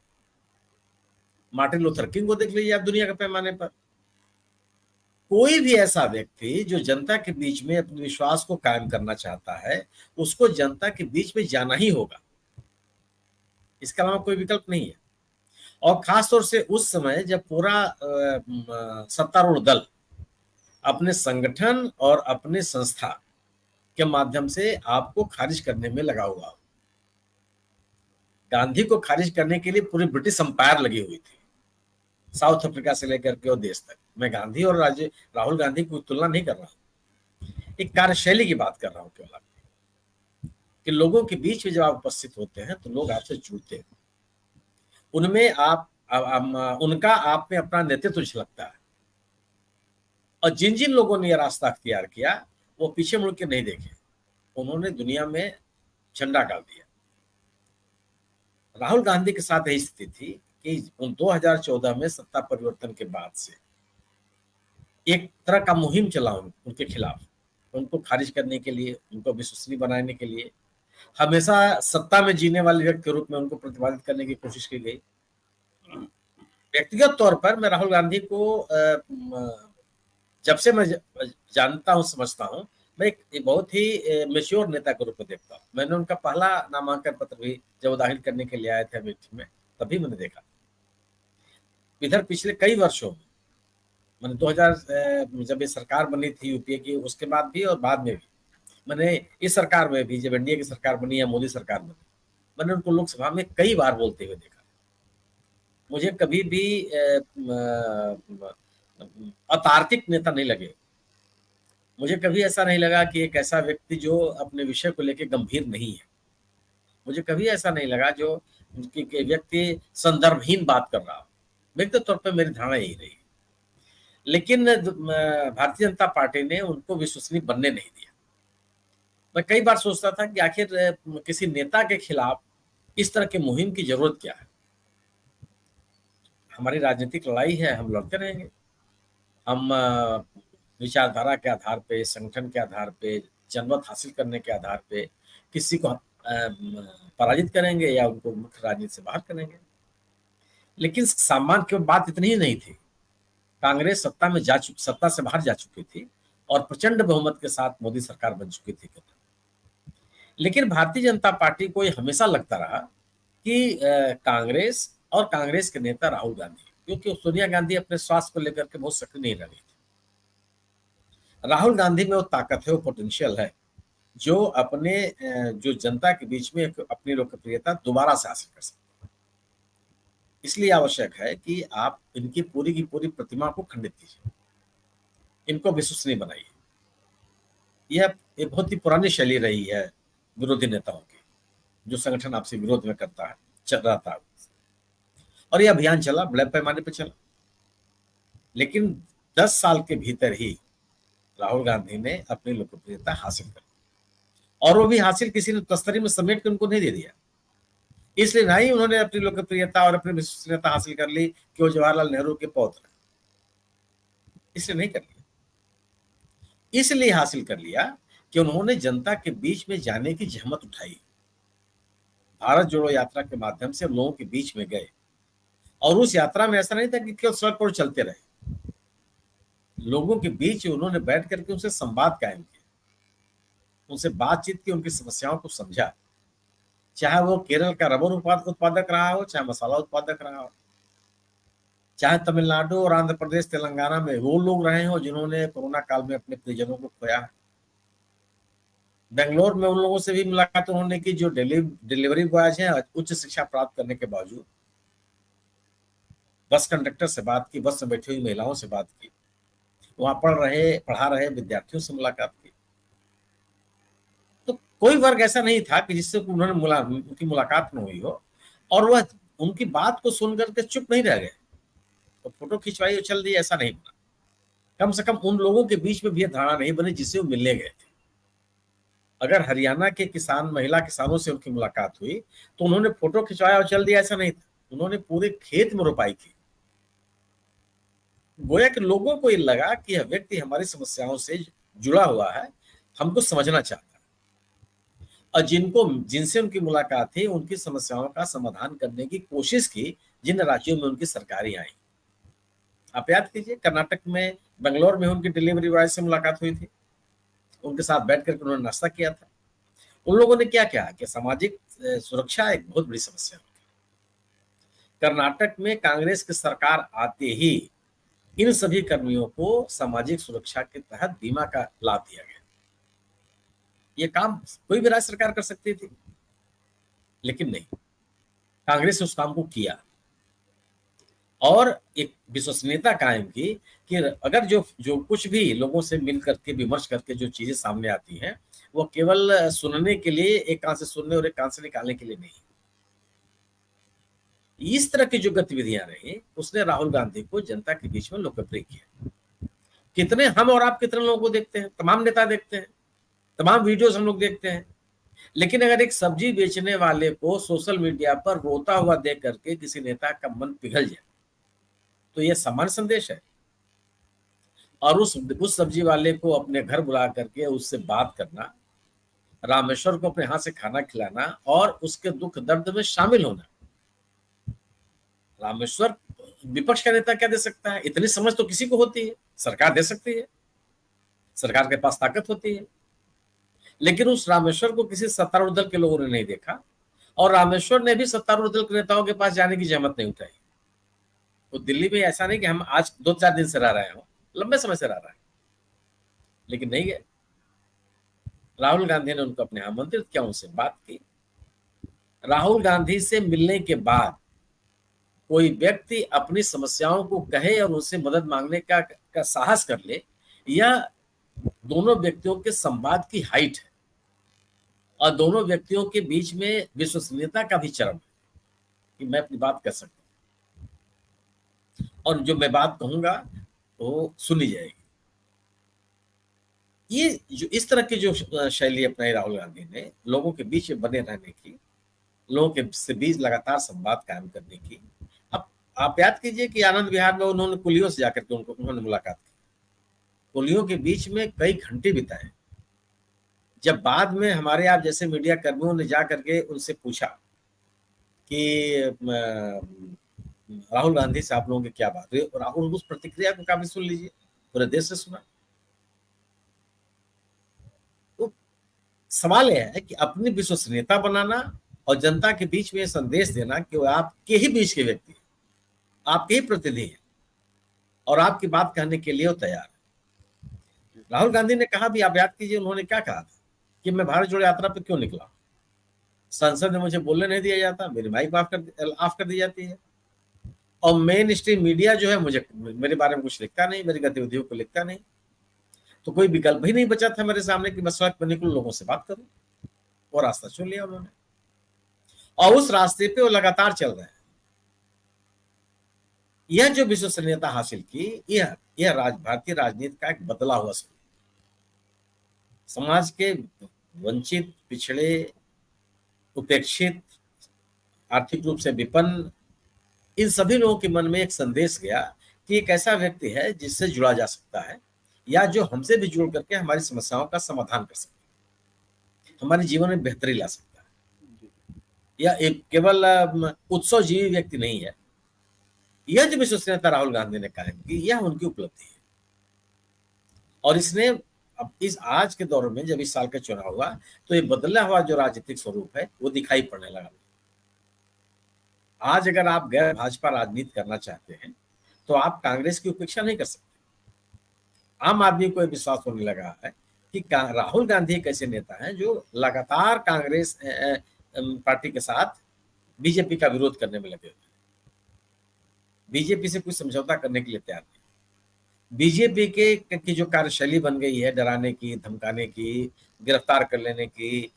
मार्टिन लूथर किंग को देख लीजिए आप दुनिया के पैमाने पर। कोई भी ऐसा व्यक्ति जो जनता के बीच में अपने विश्वास को कायम करना चाहता है, उसको जनता के बीच में जाना ही होगा, इसके अलावा कोई विकल्प नहीं है। और खासतौर से उस समय जब पूरा सत्तारूढ़ दल अपने संगठन और अपने संस्था के माध्यम से आपको खारिज करने में लगा हुआ हो। गांधी को खारिज करने के लिए पूरी ब्रिटिश अंपायर लगी हुई थी, साउथ अफ्रीका से लेकर के और देश तक। मैं गांधी और राहुल गांधी की तुलना नहीं कर रहा हूं, एक कार्यशैली की बात कर रहा हूं केवल, कि लोगों के बीच में जब आप उपस्थित होते हैं तो लोग आपसे जुड़ते हैं, उनमें उनका आप में अपना नेतृत्व झलकता है। और जिन जिन लोगों ने यह रास्ता अख्तियार किया वो पीछे मुड़ के नहीं देखे, उन्होंने दुनिया में झंडा डाल दिया। राहुल गांधी के साथ यही स्थिति थी कि 2014 में सत्ता परिवर्तन के बाद से एक तरह का मुहिम चला उनके खिलाफ, उनको खारिज करने के लिए, उनको विश्वसनीय बनाने के लिए, हमेशा सत्ता में जीने वाले व्यक्ति के रूप में उनको प्रतिपादित करने की कोशिश की गई। व्यक्तिगत तौर पर मैं राहुल गांधी को जब से मैं जानता हूं, समझता हूं, मैं एक बहुत ही मैच्योर नेता के रूप में देखता हूं। मैंने उनका पहला नामांकन पत्र भी जब वो दाखिल करने के लिए आए थे अमेठी में, तभी मैंने देखा। इधर पिछले कई वर्षों में, मैंने 2000 जब ये सरकार बनी थी यूपीए की, उसके बाद भी और बाद में भी, मैंने इस सरकार में भी, जब एनडीए की सरकार बनी या मोदी सरकार बनी, मैंने उनको लोकसभा में कई बार बोलते हुए देखा। मुझे कभी भी अतार्किक नेता नहीं लगे। मुझे कभी ऐसा नहीं लगा कि एक ऐसा व्यक्ति जो अपने विषय को लेकर गंभीर नहीं है। मुझे कभी ऐसा नहीं लगा जो व्यक्ति संदर्भहीन बात कर रहा हो। व्यक्तिगत तौर पर मेरी धारणा यही रही। लेकिन भारतीय जनता पार्टी ने उनको विश्वसनीय बनने नहीं दिया। मैं कई बार सोचता था कि आखिर किसी नेता के खिलाफ इस तरह की मुहिम की जरूरत क्या है। हमारी राजनीतिक लड़ाई है, हम लड़ते रहेंगे। हम विचारधारा के आधार पे, संगठन के आधार पे, जनमत हासिल करने के आधार पे किसी को पराजित करेंगे या उनको मुख्य राजनीति से बाहर करेंगे। लेकिन सामान्य की बात इतनी ही नहीं थी। कांग्रेस सत्ता से बाहर जा चुकी थी और प्रचंड बहुमत के साथ मोदी सरकार बन चुकी थी। लेकिन भारतीय जनता पार्टी को यह हमेशा लगता रहा कि कांग्रेस और कांग्रेस के नेता राहुल गांधी, क्योंकि सोनिया गांधी अपने स्वास्थ्य को लेकर के बहुत सक्रिय नहीं रही थी। राहुल गांधी में वो ताकत है, वो पोटेंशियल है जो जो जनता के बीच में अपनी लोकप्रियता दोबारा से हासिल कर सकते हैं। इसलिए आवश्यक है कि आप इनकी पूरी की पूरी प्रतिमा को खंडित कीजिए, इनको विश्वसनीय बनाइए। यह एक बहुत ही पुरानी शैली रही है विरोधी नेताओं की, जो संगठन आपसे विरोध में करता है, चल रहा था, और यह अभियान चला, बड़े पैमाने पर चला। लेकिन 10 साल के भीतर ही राहुल गांधी ने अपनी लोकप्रियता हासिल कर ली, और वो भी हासिल किसी ने तस्तरी में समेट के उनको नहीं दे दिया। इसलिए नहीं उन्होंने अपनी लोकप्रियता और अपनी विश्वसनीयता हासिल कर ली कि वो जवाहरलाल नेहरू के पौत्र, इसलिए नहीं कर लिया। इसलिए हासिल कर लिया कि उन्होंने जनता के बीच में जाने की जहमत उठाई। भारत जोड़ो यात्रा के माध्यम से लोगों के बीच में गए, और उस यात्रा में ऐसा नहीं था कि केवल सड़क पर चलते रहे। लोगों के बीच उन्होंने बैठ करके उनसे संवाद कायम किया, उनसे बातचीत की, उनकी समस्याओं को समझा। चाहे वो केरल का रबर उत्पादक रहा हो, चाहे मसाला उत्पादक रहा हो, चाहे तमिलनाडु और आंध्र प्रदेश तेलंगाना में वो लोग रहे हो जिन्होंने कोरोना काल में अपने परिजनों को खोया है। बेंगलोर में उन लोगों से भी मुलाकात उन्होंने की जो डिलीवरी बॉयज हैं, उच्च शिक्षा प्राप्त करने के बावजूद। बस कंडक्टर से बात की, बस में बैठी हुई महिलाओं से बात की, वहां पढ़ा रहे विद्यार्थियों से मुलाकात की। तो कोई वर्ग ऐसा नहीं था कि जिससे उनकी मुलाकात न हुई हो और वह उनकी बात को सुनकर के चुप नहीं रह गए तो फोटो खिंचवाई और चल दी, ऐसा नहीं बना। कम से कम उन लोगों के बीच में भी धारणा नहीं बनी जिससे वो मिलने गए थे। अगर हरियाणा के महिला किसानों से उनकी मुलाकात हुई तो उन्होंने फोटो खिंचवाया और चल दिया, ऐसा नहीं था। उन्होंने पूरे खेत में रोपाई की। गोया कि लोगों को ये लगा कि यह व्यक्ति हमारी समस्याओं से जुड़ा हुआ है, हमको समझना चाहता है, और जिनसे उनकी मुलाकात थी उनकी समस्याओं का समाधान करने की कोशिश की, जिन राज्यों में उनकी सरकारें आई। आप याद कीजिए, कर्नाटक में, बेंगलोर में उनकी डिलीवरी बॉय से मुलाकात हुई थी, उनके साथ बैठ करके उन्होंने नाश्ता किया था। उन लोगों ने क्या किया कि सामाजिक सुरक्षा एक बहुत बड़ी समस्या है। कर्नाटक में कांग्रेस की सरकार आते ही इन सभी कर्मियों को सामाजिक सुरक्षा के तहत बीमा का लाभ दिया गया। ये काम कोई भी राज्य सरकार कर सकती थी, लेकिन नहीं, कांग्रेस ने उस काम को किया और एक विश्वसनीयता कायम की कि अगर जो कुछ भी लोगों से मिल करके विमर्श करके जो चीजें सामने आती हैं वो केवल सुनने के लिए, एक कान से सुनने और एक कान से निकालने के लिए नहीं। इस तरह की जो गतिविधियां रही, उसने राहुल गांधी को जनता के बीच में लोकप्रिय किया। कितने हम और आप कितने लोगों को देखते हैं, तमाम नेता देखते हैं, तमाम वीडियोस हम लोग देखते हैं, लेकिन अगर एक सब्जी बेचने वाले को सोशल मीडिया पर रोता हुआ देख करके किसी नेता का मन पिघल जाए तो यह सामान्य संदेश है। और उस सब्जी वाले को अपने घर बुला करके उससे बात करना, रामेश्वर को अपने हाथ से खाना खिलाना और उसके दुख दर्द में शामिल होना, रामेश्वर विपक्ष का नेता क्या दे सकता है? इतनी समझ तो किसी को होती है, सरकार दे सकती है, सरकार के पास ताकत होती है। लेकिन उस रामेश्वर को किसी सत्तारूढ़ दल के लोगों ने नहीं देखा और रामेश्वर ने भी सत्तारूढ़ दल के नेताओं के पास जाने की जहमत नहीं उठाई। तो दिल्ली में ऐसा नहीं कि हम आज 2-4 दिन से रह रहे हो, लंबे समय से रह रहे हैं, लेकिन नहीं गए। राहुल गांधी ने उनको अपने आमंत्रित किया, उनसे बात की। राहुल गांधी से मिलने के बाद कोई व्यक्ति अपनी समस्याओं को कहे और उनसे मदद मांगने का साहस कर ले, यह दोनों व्यक्तियों के संवाद की हाइट है और दोनों व्यक्तियों के बीच में विश्वसनीयता का भी चरम है कि मैं अपनी बात कर सकता हूं और जो मैं बात कहूंगा वो सुनी जाएगी। ये जो इस तरह की जो शैली अपनाई राहुल गांधी ने लोगों के बीच में बने रहने की, लोगों के से बीच लगातार संवाद कायम करने की। अब आप याद कीजिए कि आनंद विहार में उन्होंने कुलियों से जाकर के उन्होंने मुलाकात की, कुलियों के बीच में कई घंटे बिताए। जब बाद में हमारे आप जैसे मीडिया कर्मियों ने जाकर के उनसे पूछा कि राहुल गांधी से आप लोगों की क्या बात हुई, और राहुल उस प्रतिक्रिया को काफी सुन लीजिए, पूरे देश से सुना। तो सवाल यह है कि अपनी विश्वसनीयता बनाना और जनता के बीच में संदेश देना कि वो आपके ही बीच के व्यक्ति हैं, आपके ही प्रतिनिधि हैं और आपकी बात कहने के लिए वो तैयार है। राहुल गांधी ने कहा भी, आप याद कीजिए उन्होंने क्या कहा था कि मैं भारत जोड़ो यात्रा पर क्यों निकला, संसद में मुझे बोलने नहीं दिया जाता, मेरी माइक ऑफ कर दी जाती है और मेन स्ट्रीम मीडिया जो है मेरे बारे में कुछ लिखता नहीं, मेरी गतिविधियों को लिखता नहीं। तो कोई विकल्प ही नहीं बचा था मेरे सामने कि मैं सड़क पर निकलूं, लोगों से बात करूं, और रास्ता चुन लिया उन्होंने और उस रास्ते पे वो लगातार चल रहे हैं। यह जो विश्वसनीयता हासिल की, यह भारतीय राजनीति का एक बदला हुआ समाज के वंचित, पिछड़े, उपेक्षित, आर्थिक रूप से विपन्न, इन सभी लोगों के मन में एक संदेश गया कि एक ऐसा व्यक्ति है जिससे जुड़ा जा सकता है या जो हमसे भी जुड़ करके हमारी समस्याओं का समाधान कर सकता है, हमारे जीवन में बेहतरी ला सकता है, या एक केवल उत्सव जीवी व्यक्ति नहीं है। यह जो विश्वसनीयता राहुल गांधी ने कायम की, यह उनकी उपलब्धि है। और इसने अब इस आज के दौर में जब इस साल का चुनाव हुआ तो ये बदला हुआ जो राजनीतिक स्वरूप है वो दिखाई पड़ने लगा। आज अगर आप गैर भाजपा राजनीति करना चाहते हैं तो आप कांग्रेस की उपेक्षा नहीं कर सकते। आम आदमी को विश्वास होने लगा है कि राहुल गांधी एक ऐसे नेता हैं जो लगातार कांग्रेस पार्टी के साथ बीजेपी का विरोध करने में लगे हुए हैं, बीजेपी से कुछ समझौता करने के लिए तैयार नहीं। बीजेपी की जो कार्यशैली बन गई है, डराने की, धमकाने की, गिरफ्तार कर लेने की,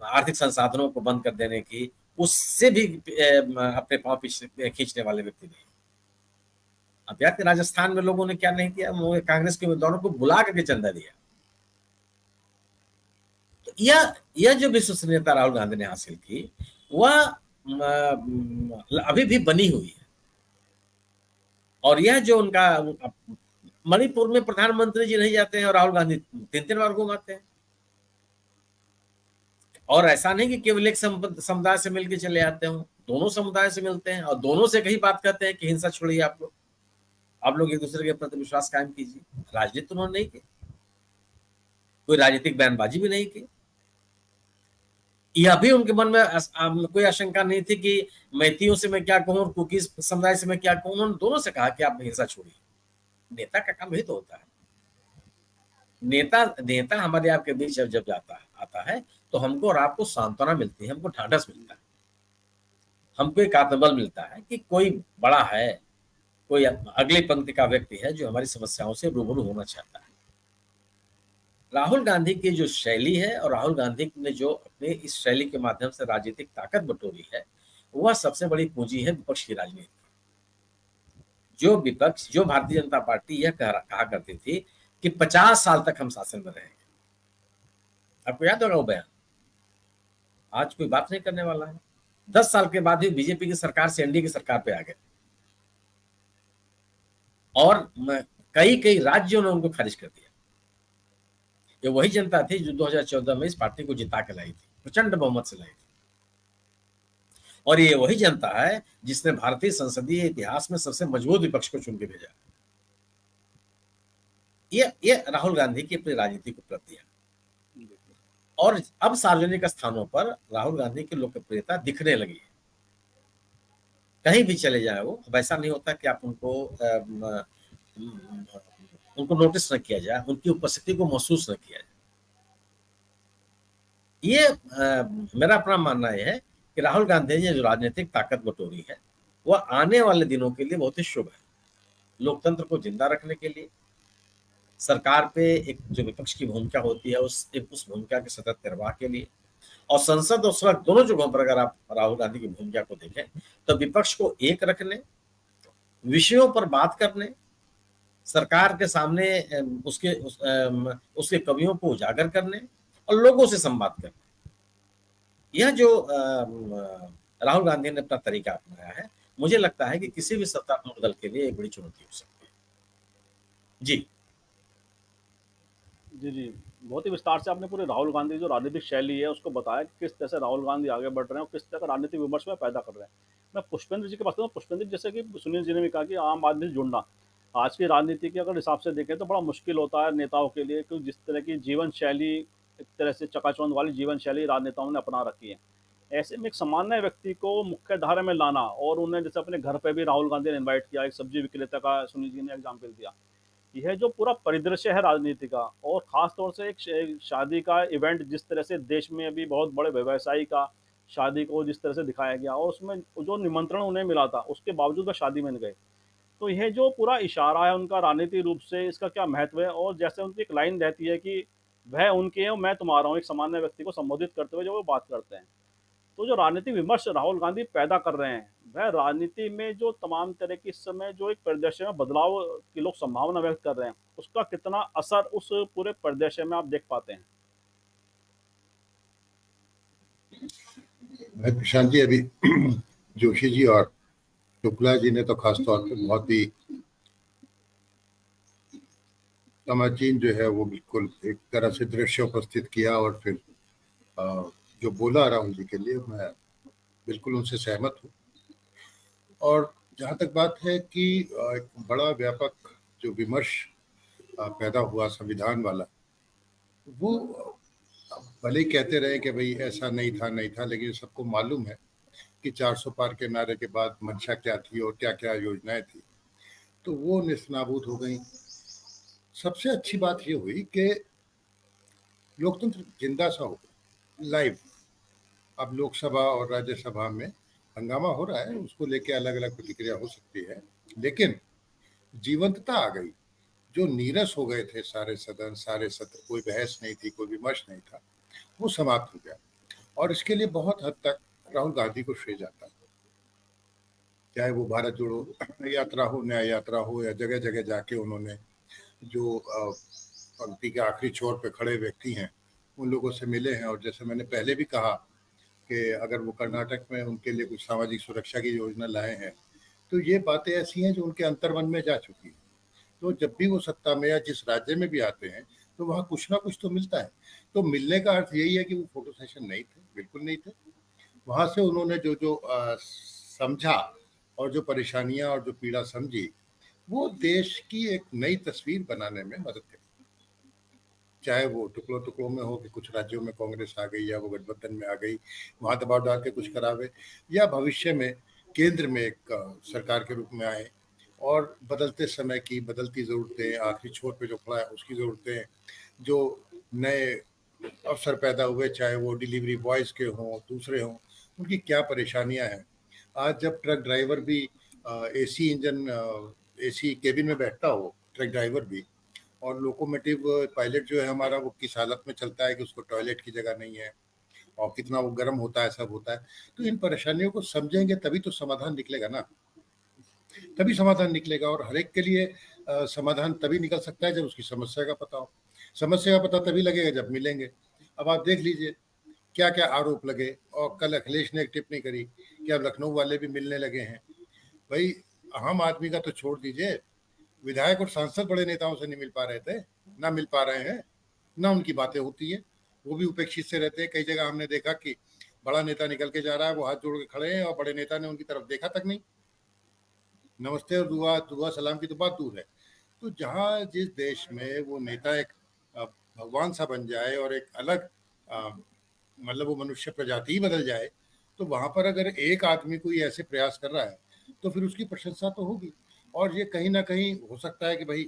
आर्थिक संसाधनों को बंद कर देने की, उससे भी अपने पांव पीछे खींचने वाले व्यक्ति नहीं। अब यार राजस्थान में लोगों ने क्या नहीं किया, कांग्रेस के उम्मीदवारों को बुला करके चंदा दिया। तो यह जो विश्वसनीयता राहुल गांधी ने हासिल की वह अभी भी बनी हुई है। और यह जो उनका मणिपुर में प्रधानमंत्री जी नहीं जाते हैं और राहुल गांधी 3-3 बार घुमाते हैं। और ऐसा नहीं कि केवल एक समुदाय से मिलकर चले आते हो, दोनों समुदाय से मिलते हैं और दोनों से कहीं बात करते हैं कि हिंसा छोड़िए, आप लोग एक दूसरे के प्रति विश्वास कायम कीजिए। राजनीति उन्होंने नहीं की, कोई राजनीतिक बयानबाजी भी नहीं की। यह भी उनके मन में कोई आशंका नहीं थी कि मैथियों से मैं क्या कहूं और कुकीज समुदाय से मैं क्या कहूं। उन्होंने दोनों से कहा कि आप हिंसा छोड़िए। नेता का काम ही तो होता है। नेता हमारे आपके बीच जब आता है तो हमको और आपको सांत्वना मिलती है, हमको ढांढस मिलता है, हमको एक आत्मबल मिलता है कि कोई बड़ा है, कोई अगली पंक्ति का व्यक्ति है जो हमारी समस्याओं से रूबरू होना चाहता है। राहुल गांधी की जो शैली है और राहुल गांधी ने जो अपने इस शैली के माध्यम से राजनीतिक ताकत बटोरी है वह सबसे बड़ी पूंजी है विपक्ष की राजनीति। जो भारतीय जनता पार्टी यह कहा करती थी कि 50 साल तक हम शासन में रहेंगे, आपको याद होगा वो बयान, आज कोई बात नहीं करने वाला है। 10 साल के बाद भी बीजेपी की सरकार से एनडीए की सरकार पे आ गए और कई राज्यों ने उनको खारिज कर दिया। ये वही जनता थी जो 2014 में इस पार्टी को जिता के लाई थी, प्रचंड बहुमत से लाई थी। और ये वही जनता है जिसने भारतीय संसदीय इतिहास में सबसे मजबूत विपक्ष को चुन के भेजा। ये राहुल गांधी की अपनी राजनीतिक उपलब्धि है। और अब सार्वजनिक स्थानों पर राहुल गांधी की लोकप्रियता दिखने लगी है। कहीं भी चले जाए वो, अब ऐसा नहीं होता कि आप उनको नोटिस न किया जाए, उनकी उपस्थिति को महसूस न किया जाए। ये मेरा अपना मानना यह है कि राहुल गांधी ने जो राजनीतिक ताकत बटोरी है वह आने वाले दिनों के लिए बहुत ही शुभ है। लोकतंत्र को जिंदा रखने के लिए सरकार पे एक जो विपक्ष की भूमिका होती है उस भूमिका के सतत निर्वाह के लिए, और संसद और सड़क दोनों जगहों पर अगर आप राहुल गांधी की भूमिका को देखें तो विपक्ष को एक रखने, विषयों पर बात करने, सरकार के सामने उसके कमियों को उजागर करने और लोगों से संवाद करने, यह जो राहुल गांधी ने अपना तरीका अपनाया है, मुझे लगता है कि किसी भी सत्तारूढ़ दल के लिए एक बड़ी चुनौती हो सकती है। जी जी जी, बहुत ही विस्तार से आपने पूरे राहुल गांधी जो राजनीतिक शैली है उसको बताया कि किस तरह से राहुल गांधी आगे बढ़ रहे हैं और किस तरह का राजनीतिक विमर्श में पैदा कर रहे हैं। मैं पुष्पेंद्र जी के पास हूँ। पुष्पेंद्र जी, जैसे कि सुनील जी ने भी कहा कि आम आदमी से जुड़ना आज की राजनीति के अगर हिसाब से देखें तो बड़ा मुश्किल होता है नेताओं के लिए, क्योंकि जिस तरह की जीवन शैली, एक तरह से चकाचौंध वाली जीवन शैली राजनेताओं ने अपना रखी है, ऐसे में एक सामान्य व्यक्ति को मुख्य धारा में लाना, और उन्हें जैसे अपने घर पे भी राहुल गांधी ने इनवाइट किया, एक सब्जी विक्रेता का सुनील जी ने एग्जाम्पल दिया, यह जो पूरा परिदृश्य है राजनीति का, और ख़ास तौर से एक शादी का इवेंट जिस तरह से देश में अभी बहुत बड़े व्यवसायी का शादी को जिस तरह से दिखाया गया और उसमें जो निमंत्रण उन्हें मिला था उसके बावजूद वह शादी में नहीं गए, तो यह जो पूरा इशारा है उनका राजनीतिक रूप से, इसका क्या महत्व है। और जैसे उनकी एक लाइन रहती है कि वह उनके हैं और मैं तुम्हारा हूँ, एक सामान्य व्यक्ति को संबोधित करते हुए जो वो बात करते हैं, तो जो राजनीतिक विमर्श राहुल गांधी पैदा कर रहे हैं वह राजनीति में जो तमाम तरह की इस समय जो एक परिदृश्य में बदलाव की लोग संभावना व्यक्त कर रहे हैं, उसका कितना असर उस पूरे परिदृश्य में आप देख पाते हैं। प्रशांत जी, अभी जोशी जी और शुक्ला जी ने तो खासतौर पर बहुत ही समाचीन जो है वो बिल्कुल एक तरह से दृश्य उपस्थित किया, और फिर जो बोला राहुल जी के लिए मैं बिल्कुल उनसे सहमत हूँ। और जहाँ तक बात है कि एक बड़ा व्यापक जो विमर्श पैदा हुआ संविधान वाला, वो भले ही कहते रहे कि भाई ऐसा नहीं था, लेकिन सबको मालूम है कि 400 पार के नारे के बाद मंशा क्या थी और क्या क्या योजनाएं थी, तो वो निस्नाबूद हो गई। सबसे अच्छी बात ये हुई कि लोकतंत्र जिंदा सा हो, लाइव। अब लोकसभा और राज्यसभा में हंगामा हो रहा है, उसको लेके अलग अलग प्रतिक्रिया हो सकती है, लेकिन जीवंतता आ गई। जो नीरस हो गए थे सारे सदन, सारे सत्र, कोई बहस नहीं थी, कोई विमर्श नहीं था, वो समाप्त हो गया। और इसके लिए बहुत हद तक राहुल गांधी को श्रेय जाता है। चाहे वो भारत जोड़ो यात्रा हो, न्याय यात्रा हो, या जगह जगह जाके उन्होंने जो पंक्ति के आखिरी छोर पे खड़े व्यक्ति हैं उन लोगों से मिले हैं। और जैसे मैंने पहले भी कहा कि अगर वो कर्नाटक में उनके लिए कुछ सामाजिक सुरक्षा की योजना लाए हैं, तो ये बातें ऐसी हैं जो उनके अंतर्मन में जा चुकी हैं। तो जब भी वो सत्ता में या जिस राज्य में भी आते हैं, तो वहाँ कुछ ना कुछ तो मिलता है। तो मिलने का अर्थ यही है कि वो फोटो सेशन नहीं थे, बिल्कुल नहीं थे। वहाँ से उन्होंने जो जो समझा और जो परेशानियां और जो पीड़ा समझी, वो देश की एक नई तस्वीर बनाने में मदद करी। चाहे वो टुकड़ों टुकड़ों में हो कि कुछ राज्यों में कांग्रेस आ गई या वो गठबंधन में आ गई, वहाँ दबाव डाल के कुछ करावे, या भविष्य में केंद्र में एक सरकार के रूप में आए और बदलते समय की बदलती ज़रूरतें, आखिरी छोर पे जो खड़ा है उसकी ज़रूरतें, जो नए अवसर पैदा हुए, चाहे वो डिलीवरी बॉयज़ के हों, दूसरे हों, उनकी क्या परेशानियां हैं। आज जब ट्रक ड्राइवर भी एसी इंजन, एसी केबिन में बैठता हो, ट्रक ड्राइवर भी, और लोकोमोटिव पायलट जो है हमारा, वो किस हालत में चलता है कि उसको टॉयलेट की जगह नहीं है और कितना वो गर्म होता है, सब होता है। तो इन परेशानियों को समझेंगे तभी तो समाधान निकलेगा ना, तभी समाधान निकलेगा। और हर एक के लिए समाधान तभी निकल सकता है जब उसकी समस्या का पता हो। समस्या का पता तभी लगेगा जब मिलेंगे। अब आप देख लीजिए क्या क्या आरोप लगे, और कल अखिलेश ने एक टिप्पणी करी कि अब लखनऊ वाले भी मिलने लगे हैं। भाई आम आदमी का तो छोड़ दीजिए, विधायक और सांसद बड़े नेताओं से नहीं मिल पा रहे थे, ना मिल पा रहे हैं, ना उनकी बातें होती है, वो भी उपेक्षित से रहते हैं। कई जगह हमने देखा कि बड़ा नेता निकल के जा रहा है, वो हाथ जोड़ के खड़े हैं और बड़े नेता ने उनकी तरफ देखा तक नहीं। नमस्ते और दुआ दुआ सलाम की तो बात दूर है। तो जहाँ जिस देश में वो नेता एक भगवान सा बन जाए और एक अलग मतलब वो मनुष्य प्रजाति ही बदल जाए, तो वहां पर अगर एक आदमी कोई ऐसे प्रयास कर रहा है तो फिर उसकी प्रशंसा तो होगी। और ये कहीं ना कहीं हो सकता है कि भाई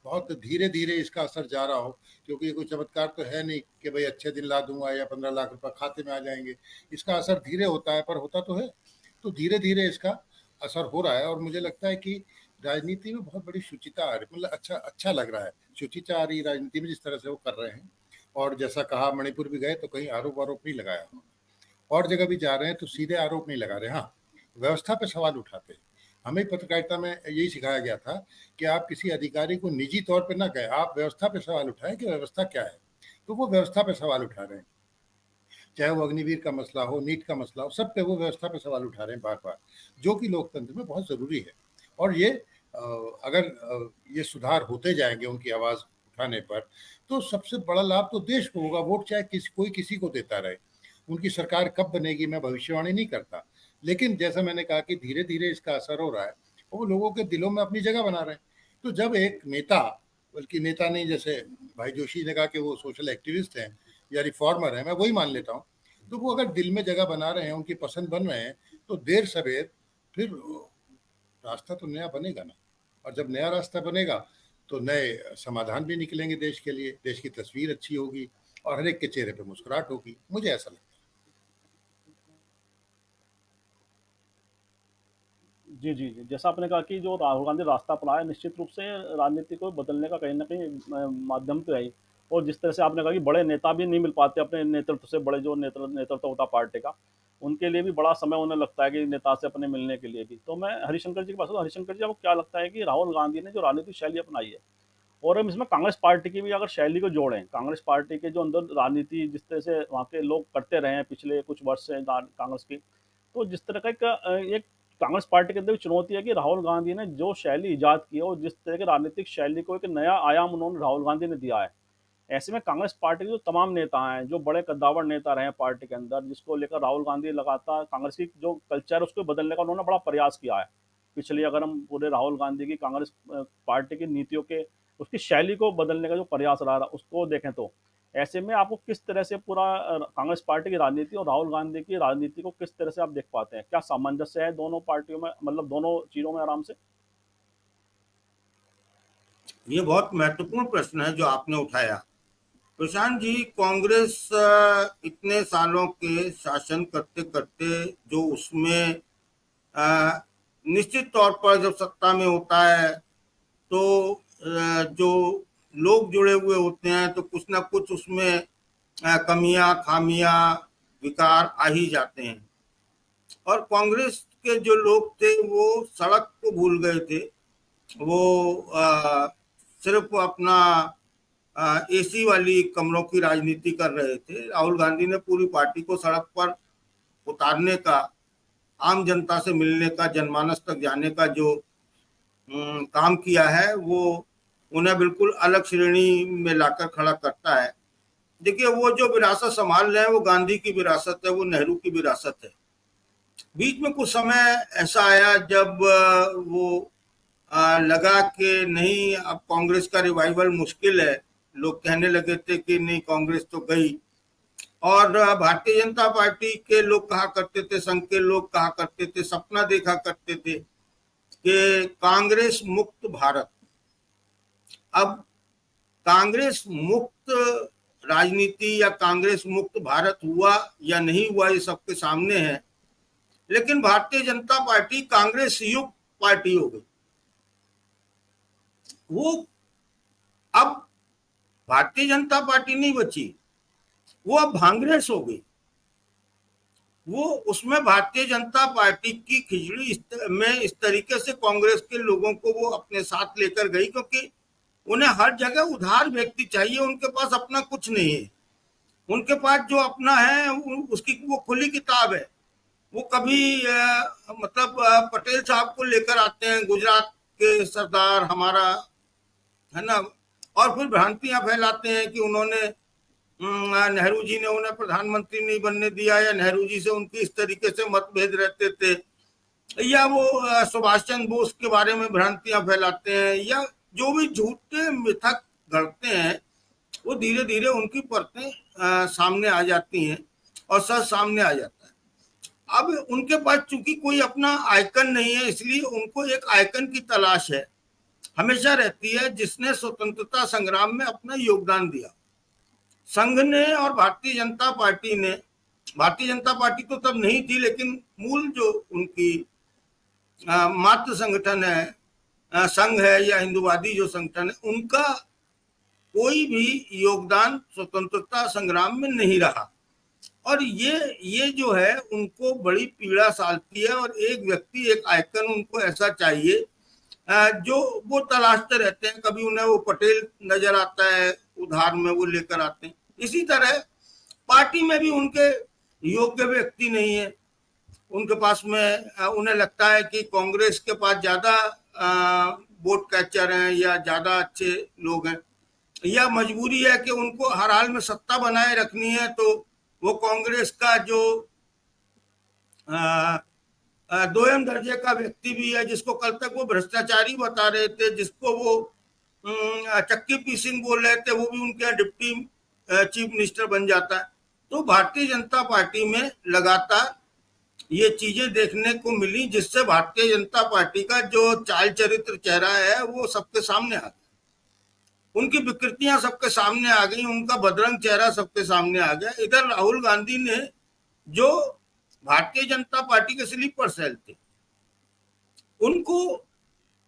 बहुत धीरे धीरे इसका असर जा रहा हो, क्योंकि ये कोई चमत्कार तो है नहीं कि भाई अच्छे दिन ला दूंगा या 15 लाख रुपए खाते में आ जाएंगे। इसका असर धीरे होता है, पर होता तो है। तो धीरे धीरे इसका असर हो रहा है, और मुझे लगता है कि राजनीति में बहुत बड़ी शुचिता आ रही, मतलब अच्छा अच्छा लग रहा है, शुचिता आ रही राजनीति में जिस तरह से वो कर रहे हैं। और जैसा कहा, मणिपुर भी गए तो कहीं आरोप आरोप नहीं लगाया, और जगह भी जा रहे हैं तो सीधे आरोप नहीं लगा रहे, हाँ व्यवस्था पे सवाल उठाते हैं। हमें पत्रकारिता में यही सिखाया गया था कि आप किसी अधिकारी को निजी तौर पे ना कहें, आप व्यवस्था पे सवाल उठाएं कि व्यवस्था क्या है। तो वो व्यवस्था पे सवाल उठा रहे हैं, चाहे वो अग्निवीर का मसला हो, नीट का मसला हो, सब पे वो व्यवस्था पे सवाल उठा रहे हैं बार बार, जो कि लोकतंत्र में बहुत जरूरी है। और ये अगर ये सुधार होते जाएंगे उनकी आवाज उठाने पर, तो सबसे बड़ा लाभ तो देश को होगा। वोट चाहे कोई किसी को देता रहे, उनकी सरकार कब बनेगी मैं भविष्यवाणी नहीं करता, लेकिन जैसा मैंने कहा कि धीरे धीरे इसका असर हो रहा है, वो लोगों के दिलों में अपनी जगह बना रहे हैं। तो जब एक नेता, बल्कि नेता नहीं, जैसे भाई जोशी ने कहा कि वो सोशल एक्टिविस्ट हैं या रिफॉर्मर है, मैं वही मान लेता हूँ, तो वो अगर दिल में जगह बना रहे हैं, उनकी पसंद बन रहे हैं, तो देर सवेर फिर रास्ता तो नया बनेगा ना। और जब नया रास्ता बनेगा तो नए समाधान भी निकलेंगे देश के लिए, देश की तस्वीर अच्छी होगी और हर एक के चेहरे पे मुस्कुराहट होगी, मुझे ऐसा लगता है। जी, जी, जी। जैसा आपने कहा कि जो राहुल गांधी रास्ता अपनाया, निश्चित रूप से राजनीति को बदलने का कहीं न कहीं माध्यम तो है ही। और जिस तरह से आपने कहा कि बड़े नेता भी नहीं मिल पाते अपने नेतृत्व से, बड़े जो नेतृत्व होता पार्टी का, उनके लिए भी बड़ा समय उन्हें लगता है कि नेता से अपने मिलने के लिए भी। तो मैं हरिशंकर जी के पास हूँ। हरिशंकर जी, आपको क्या लगता है कि राहुल गांधी ने जो राजनीतिक शैली अपनाई है, और हम इसमें कांग्रेस पार्टी की भी अगर शैली को जोड़ें, कांग्रेस पार्टी के जो अंदर राजनीति जिस तरह से वहाँ के लोग करते रहे हैं पिछले कुछ वर्ष से कांग्रेस की, तो जिस तरह का एक कांग्रेस पार्टी के अंदर भी चुनौती है कि राहुल गांधी ने जो शैली इजाद की है, और जिस तरह की राजनीतिक शैली को एक नया आयाम उन्होंने राहुल गांधी ने दिया है, ऐसे में कांग्रेस पार्टी के जो तमाम नेता हैं, जो बड़े कद्दावर नेता रहे हैं पार्टी के अंदर, जिसको लेकर राहुल गांधी लगातार कांग्रेस की जो कल्चर है उसको बदलने का उन्होंने बड़ा प्रयास किया है। पिछले अगर हम पूरे राहुल गांधी की कांग्रेस पार्टी की नीतियों के उसकी शैली को बदलने का जो प्रयास रहा उसको देखें तो ऐसे में आपको किस तरह से पूरा कांग्रेस पार्टी की राजनीति और राहुल गांधी की राजनीति को किस तरह से आप देख पाते हैं? क्या सामंजस्य है दोनों पार्टियों में, मतलब दोनों चीजों में आराम से? ये बहुत महत्वपूर्ण प्रश्न है जो आपने उठाया प्रशांत जी। कांग्रेस इतने सालों के शासन करते करते जो उसमें निश्चित तौर पर जब सत्ता में होता है तो जो लोग जुड़े हुए होते हैं तो कुछ ना कुछ उसमें कमियां खामियां विकार आ ही जाते हैं। और कांग्रेस के जो लोग थे वो सड़क को भूल गए थे, वो सिर्फ अपना एसी वाली कमरों की राजनीति कर रहे थे। राहुल गांधी ने पूरी पार्टी को सड़क पर उतारने का, आम जनता से मिलने का, जनमानस तक जाने का जो काम किया है वो उन्हें बिल्कुल अलग श्रेणी में लाकर खड़ा करता है। देखिए, वो जो विरासत संभाल रहे हैं वो गांधी की विरासत है, वो नेहरू की विरासत है। बीच में कुछ समय ऐसा आया जब वो लगा कि नहीं, अब कांग्रेस का रिवाइवल मुश्किल है। लोग कहने लगे थे कि नहीं, कांग्रेस तो गई। और भारतीय जनता पार्टी के लोग कहा करते थे, संघ के लोग कहा करते थे, सपना देखा करते थे कि कांग्रेस मुक्त भारत। अब कांग्रेस मुक्त राजनीति या कांग्रेस मुक्त भारत हुआ या नहीं हुआ ये सबके सामने है, लेकिन भारतीय जनता पार्टी कांग्रेस युक्त पार्टी हो गई। वो अब भारतीय जनता पार्टी नहीं बची, वो अब कांग्रेस हो गई। वो उसमें भारतीय जनता पार्टी की खिचड़ी में इस तरीके से कांग्रेस के लोगों को वो अपने साथ लेकर गई, क्योंकि उन्हें हर जगह उधार व्यक्ति चाहिए। उनके पास अपना कुछ नहीं है, उनके पास जो अपना है उसकी वो खुली किताब है। वो कभी मतलब पटेल साहब को लेकर आते हैं, गुजरात के सरदार हमारा, है ना, और फिर भ्रांतियां फैलाते हैं कि उन्होंने नेहरू जी ने उन्हें प्रधानमंत्री नहीं बनने दिया, या नेहरू जी से उनकी इस तरीके से मतभेद रहते थे, या वो सुभाष चंद्र बोस के बारे में भ्रांतियां फैलाते हैं, या जो भी झूठे मिथक गढ़ते हैं वो धीरे धीरे उनकी परतें सामने आ जाती हैं और सच सामने आ जाता है। अब उनके पास चूंकि कोई अपना आइकन नहीं है, इसलिए उनको एक आइकन की तलाश है, हमेशा रहती है, जिसने स्वतंत्रता संग्राम में अपना योगदान दिया। संघ ने और भारतीय जनता पार्टी ने, भारतीय जनता पार्टी तो तब नहीं थी, लेकिन मूल जो उनकी मातृ संगठन है, संघ है या हिंदूवादी जो संगठन है, उनका कोई भी योगदान स्वतंत्रता संग्राम में नहीं रहा। और ये जो है उनको बड़ी पीड़ा सालती है। और एक व्यक्ति, एक आइकन उनको ऐसा चाहिए जो वो तलाशते रहते हैं। कभी उन्हें वो पटेल नजर आता है, उधार में वो लेकर आते हैं। इसी तरह पार्टी में भी उनके योग्य व्यक्ति नहीं है, उनके पास में उन्हें लगता है कि कांग्रेस के पास ज्यादा वोट कैचर हैं या ज्यादा अच्छे लोग हैं, या मजबूरी है कि उनको हर हाल में सत्ता बनाए रखनी है। तो वो कांग्रेस का जो दोयम दर्जे का व्यक्ति भी है, जिसको कल तक वो भ्रष्टाचारी बता रहे थे, जिसको वो चक्की पीसिंग बोल रहे थे, वो भी उनके डिप्टी चीफ मिनिस्टर बन जाता है। तो भारतीय जनता पार्टी में लगातार ये चीजें देखने को मिली, जिससे भारतीय जनता पार्टी का जो चाल चरित्र चेहरा है वो सबके सामने आ गया। उनकी विकृतियां सबके सामने आ गई, उनका बदरंग चेहरा सबके सामने आ गया। इधर राहुल गांधी ने, जो भारतीय जनता पार्टी के स्लीपर सेल थे, उनको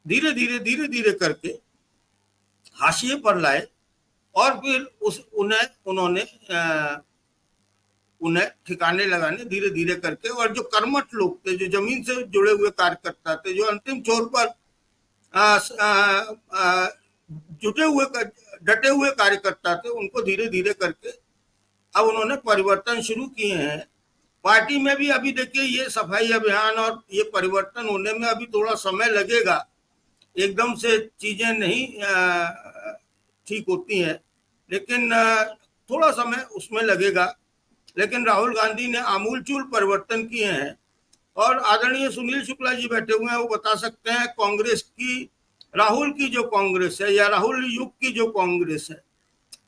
धीरे धीरे करके हाशिए पर लाए और फिर उन्हें ठिकाने लगाने धीरे धीरे करके। और जो कर्मठ लोग थे, जो जमीन से जुड़े हुए कार्यकर्ता थे, जो अंतिम छोर पर डटे हुए कार्यकर्ता थे, उनको धीरे धीरे करके अब उन्होंने परिवर्तन शुरू किए हैं। पार्टी में भी अभी देखिए ये सफाई अभियान और ये परिवर्तन होने में अभी थोड़ा समय लगेगा, एकदम से चीजें नहीं ठीक होती हैं, लेकिन थोड़ा समय उसमें लगेगा। लेकिन राहुल गांधी ने आमूलचूल परिवर्तन किए हैं। और आदरणीय सुनील शुक्ला जी बैठे हुए हैं, वो बता सकते हैं कांग्रेस की राहुल की जो कांग्रेस है या राहुल युग की जो कांग्रेस है,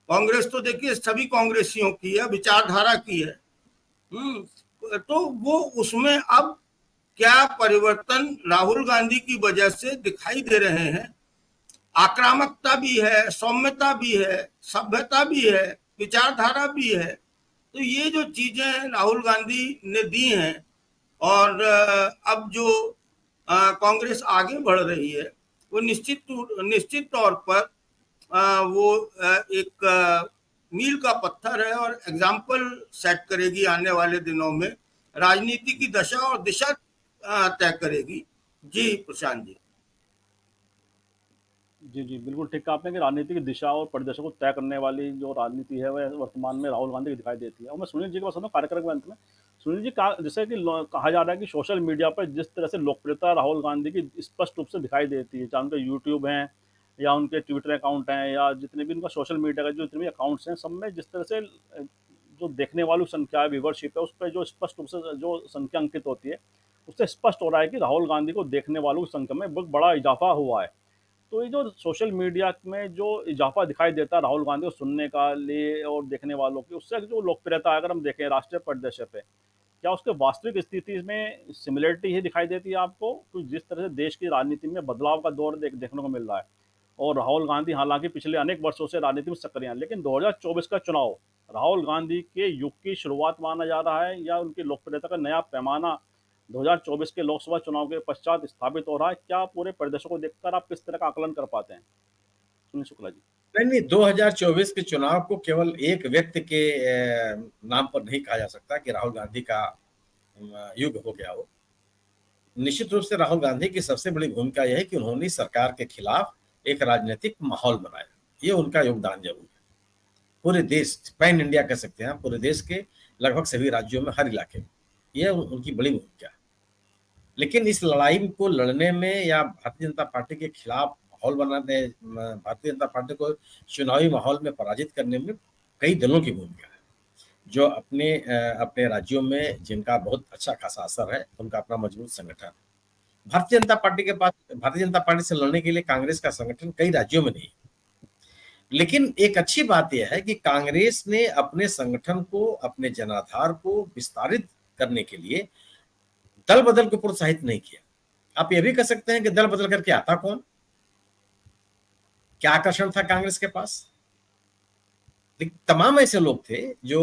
कांग्रेस तो देखिए सभी कांग्रेसियों की है, विचारधारा की है। तो वो उसमें अब क्या परिवर्तन राहुल गांधी की वजह से दिखाई दे रहे हैं। आक्रामकता भी है, सौम्यता भी है, सभ्यता भी है, विचारधारा भी है। तो ये जो चीजें राहुल गांधी ने दी हैं और अब जो कांग्रेस आगे बढ़ रही है वो निश्चित तौर पर वो एक मील का पत्थर है और एग्जाम्पल सेट करेगी आने वाले दिनों में, राजनीति की दशा और दिशा तय करेगी। जी प्रशांत जी। जी जी, बिल्कुल ठीक कहा आपने कि राजनीति की दिशा और परिदृश्य को तय करने वाली जो राजनीति है वह वर्तमान में राहुल गांधी की दिखाई देती है। और मैं सुनील जी के पास कार्यक्रम के अंत में, सुनील जी जैसे कि कहा जा रहा है कि सोशल मीडिया पर जिस तरह से लोकप्रियता राहुल गांधी की स्पष्ट रूप से दिखाई देती है, चाहे उनके यूट्यूब हैं या उनके ट्विटर अकाउंट हैं या जितने भी उनका सोशल मीडिया का जो जितने भी अकाउंट्स हैं, सब में जिस तरह से जो देखने वाली संख्या है, व्यूवरशिप है, उस पर जो स्पष्ट रूप से जो संख्या अंकित होती है, उससे स्पष्ट हो रहा है कि राहुल गांधी को देखने वालों की संख्या में बहुत बड़ा इजाफा हुआ है। तो ये जो सोशल मीडिया में जो इजाफा दिखाई देता है राहुल गांधी को सुनने का लिए और देखने वालों की, उससे जो लोकप्रियता है अगर हम देखें राष्ट्रीय परिदृश्य पे, क्या उसके वास्तविक स्थिति में सिमिलरिटी ही दिखाई देती है आपको? तो जिस तरह से देश की राजनीति में बदलाव का दौर देखने को मिल रहा है और राहुल गांधी हालांकि पिछले अनेक वर्षों से राजनीति में सक्रिय हैं, लेकिन 2024 का चुनाव राहुल गांधी के युग की शुरुआत माना जा रहा है या उनकी लोकप्रियता का नया पैमाना 2024 के लोकसभा चुनाव के पश्चात स्थापित हो रहा है? क्या पूरे परिदृश्य को देखकर आप किस तरह का आकलन कर पाते हैं, सुनील शुक्ला जी? नहीं, 2024 के चुनाव को केवल एक व्यक्ति के नाम पर नहीं कहा जा सकता कि राहुल गांधी का युग हो गया हो। निश्चित रूप से राहुल गांधी की सबसे बड़ी भूमिका यह है कि उन्होंने सरकार के खिलाफ एक राजनीतिक माहौल बनाया। ये उनका योगदान जरूर है। पूरे देश, पैन इंडिया कह सकते हैं, पूरे देश के लगभग सभी राज्यों में, हर इलाके में यह उनकी बड़ी भूमिका है। लेकिन इस लड़ाई को लड़ने में या भारतीय जनता पार्टी के खिलाफ माहौल बनाने, भारतीय जनता पार्टी को चुनावी माहौल में पराजित करने में कई दलों की भूमिका है, जो अपने राज्यों में जिनका बहुत अच्छा खासा असर है, उनका अपना मजबूत संगठन। भारतीय जनता पार्टी से लड़ने के लिए कांग्रेस का संगठन कई राज्यों में नहीं। लेकिन एक अच्छी बात यह है कि कांग्रेस ने अपने संगठन को, अपने जनाधार को विस्तारित करने के लिए दल बदल को प्रोत्साहित नहीं किया। आप यह भी कह सकते हैं कि दल बदल करके आता कौन? क्या आकर्षण था कांग्रेस के पास? तमाम ऐसे लोग थे जो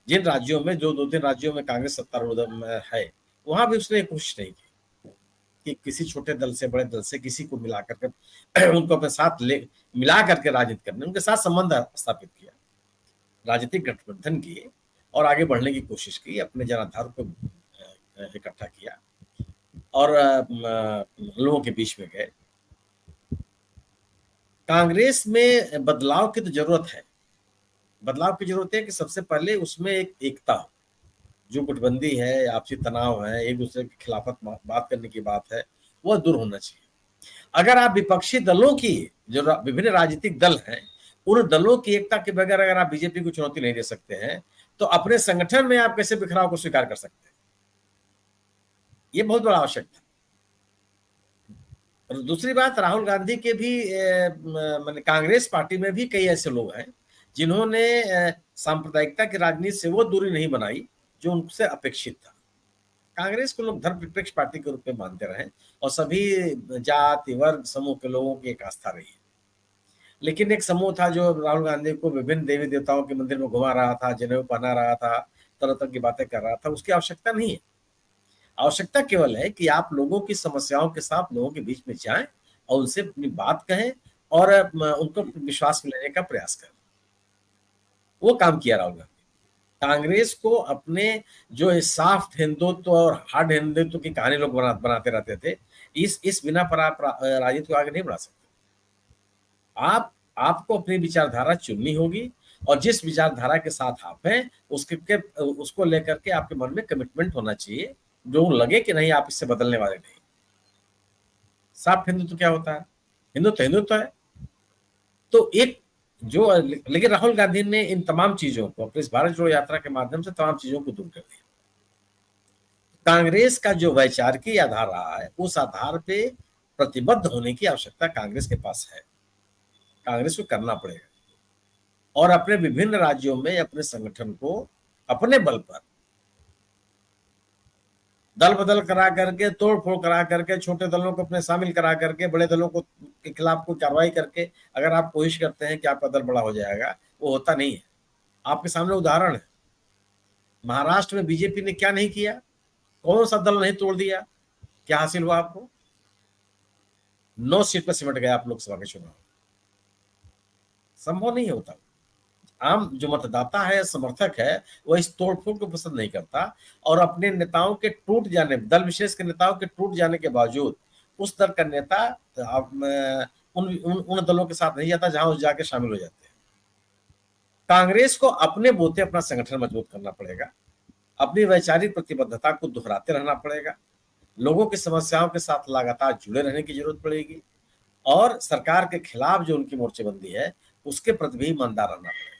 जिन राज्यों में, जो 2-3 राज्यों में कांग्रेस सत्तारूढ़ है, वहां भी उसने कोशिश नहीं की कि किसी छोटे दल से, बड़े दल से किसी को मिला करके उनको अपने साथ मिला करके राजनीति करने, उनके साथ संबंध स्थापित किया, राजनीतिक गठबंधन किए और आगे बढ़ने की कोशिश की, अपने जनाधार को इकट्ठा किया और लोगों के बीच में गए। कांग्रेस में बदलाव की तो जरूरत है। बदलाव की जरूरत है कि सबसे पहले उसमें एक एकता हो। जो गुटबंदी है, आपसी तनाव है, एक दूसरे के खिलाफ बात करने की बात है, वह दूर होना चाहिए। अगर आप विपक्षी दलों की, जो विभिन्न राजनीतिक दल हैं, उन दलों की एकता के बगैर अगर आप बीजेपी को चुनौती नहीं दे सकते हैं, तो अपने संगठन में आप कैसे बिखराव को स्वीकार कर सकते हैं? ये बहुत बड़ा आवश्यक था। और दूसरी बात, राहुल गांधी के भी कांग्रेस पार्टी में भी कई ऐसे लोग हैं जिन्होंने सांप्रदायिकता की राजनीति से वो दूरी नहीं बनाई जो उनसे अपेक्षित था। कांग्रेस को लोग धर्मनिरपेक्ष पार्टी के रूप में मानते रहे और सभी जाति, वर्ग, समूह के लोगों की एक आस्था रही है। लेकिन एक समूह था जो राहुल गांधी को विभिन्न देवी देवताओं के मंदिर में घुमा रहा था, जनेऊ पहना रहा था, तरह तरह की बातें कर रहा था। उसकी आवश्यकता नहीं है। आवश्यकता केवल है कि आप लोगों की समस्याओं के साथ लोगों के बीच में जाएं और उनसे अपनी बात कहें और उनको विश्वास में लेने का प्रयास करें। वो काम किया राहुल गांधी। कांग्रेस को अपने जो सॉफ्ट हिंदुत्व और हार्ड हिंदुत्व की कहानी लोग बनाते रहते थे, इस बिना पर आप राजनीति को आगे नहीं बढ़ा सकते। आपको अपनी विचारधारा चुननी होगी और जिस विचारधारा के साथ आप हैं उसको लेकर के आपके मन में कमिटमेंट होना चाहिए, जो लगे कि नहीं आप इससे बदलने वाले नहीं। सॉफ्ट हिंदुत्व क्या होता है? हिंदुत्व है। तो एक जो, लेकिन राहुल गांधी ने इन तमाम चीजों को अपनी इस भारत जोड़ो यात्रा के माध्यम से तमाम चीजों को दूर कर दिया। कांग्रेस का जो वैचारिक आधार रहा है, उस आधार पे प्रतिबद्ध होने की आवश्यकता कांग्रेस के पास है। कांग्रेस को करना पड़ेगा और अपने विभिन्न राज्यों में अपने संगठन को अपने बल पर दल बदल करा करके, तोड़ फोड़ करा करके, छोटे दलों को अपने शामिल करा करके, बड़े दलों को के खिलाफ कोई कार्रवाई करके अगर आप कोशिश करते हैं कि आपका दल बड़ा हो जाएगा, वो होता नहीं है। आपके सामने उदाहरण है, महाराष्ट्र में बीजेपी ने क्या नहीं किया, कौन सा दल नहीं तोड़ दिया, क्या हासिल हुआ आपको? 9 सीट पर सिमट गया आप लोकसभा के चुनाव। संभव नहीं होता। आम जो मतदाता है, समर्थक है, वह इस तोड़फोड़ को पसंद नहीं करता और अपने नेताओं के टूट जाने, दल विशेष के नेताओं के टूट जाने के बावजूद उस दल का नेता उन दलों के साथ नहीं जाता जहां वो जाके शामिल हो जाते हैं। कांग्रेस को अपने बोते अपना संगठन मजबूत करना पड़ेगा, अपनी वैचारिक प्रतिबद्धता को दोहराते रहना पड़ेगा, लोगों की समस्याओं के साथ लगातार जुड़े रहने की जरूरत पड़ेगी और सरकार के खिलाफ जो उनकी मोर्चेबंदी है उसके प्रति भी ईमानदार रहना पड़ेगा।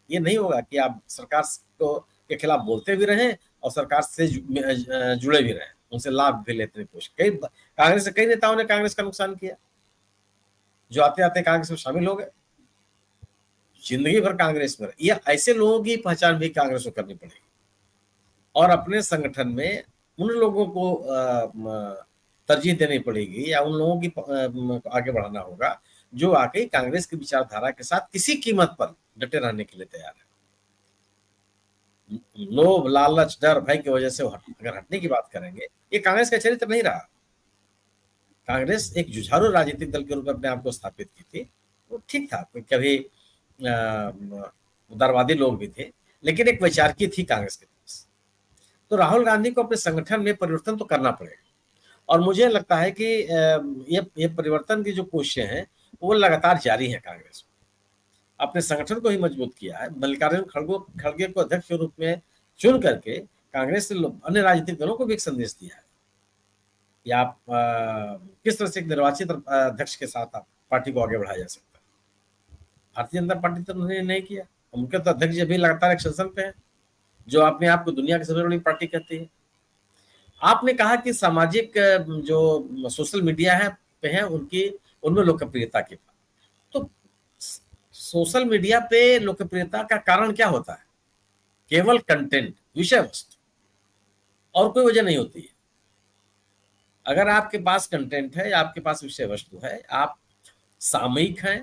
ये नहीं होगा कि आप सरकार को के खिलाफ बोलते भी रहें और सरकार से जुड़े भी रहें, उनसे लाभ भी लेते हैं। कई कांग्रेस के कई नेताओं ने कांग्रेस का नुकसान किया, जो आते आते कांग्रेस में शामिल हो गए, जिंदगी भर कांग्रेस में। ये ऐसे लोगों की पहचान भी कांग्रेस को करनी पड़ेगी और अपने संगठन में उन लोगों को तरजीह देनी पड़ेगी या उन लोगों की आगे बढ़ाना होगा जो वाकई कांग्रेस की विचारधारा के साथ किसी कीमत पर डटे रहने के लिए तैयार है। लोभ, लालच, डर, भय की वजह से अगर हटने की बात करेंगे, ये कांग्रेस का चरित्र नहीं रहा। कांग्रेस एक जुझारू राजनीतिक दल के रूप में अपने आप को स्थापित की थी, वो ठीक था, कभी उदारवादी लोग भी थे, लेकिन एक वैचारिकी थी कांग्रेस के पास। तो राहुल गांधी को अपने संगठन में परिवर्तन तो करना पड़ेगा और मुझे लगता है कि ये परिवर्तन की जो कोशिशें हैं वो लगातार जारी है। कांग्रेस अपने संगठन को ही मजबूत किया है। मल्लिकार्जुन खड़गे को अध्यक्ष के रूप में चुन करके कांग्रेस ने अन्य राजनीतिक दलों को भी एक संदेश दिया है कि आप किस तरह से एक निर्वाचित अध्यक्ष के साथ आप पार्टी को आगे बढ़ाया जा सकता है। भारतीय जनता पार्टी तो उन्होंने नहीं किया, उनके तो अध्यक्ष अभी लगातार एक्शन पे है, जो अपने आप को दुनिया की सबसे बड़ी पार्टी कहती है। आपने कहा कि सामाजिक जो सोशल मीडिया है पे है उनमें लोकप्रियता की बात, तो सोशल मीडिया पे लोकप्रियता का कारण क्या होता है? केवल कंटेंट, विषय वस्तु, और कोई वजह नहीं होती है। अगर आपके पास कंटेंट है, आपके पास विषय वस्तु है, आप सामयिक हैं,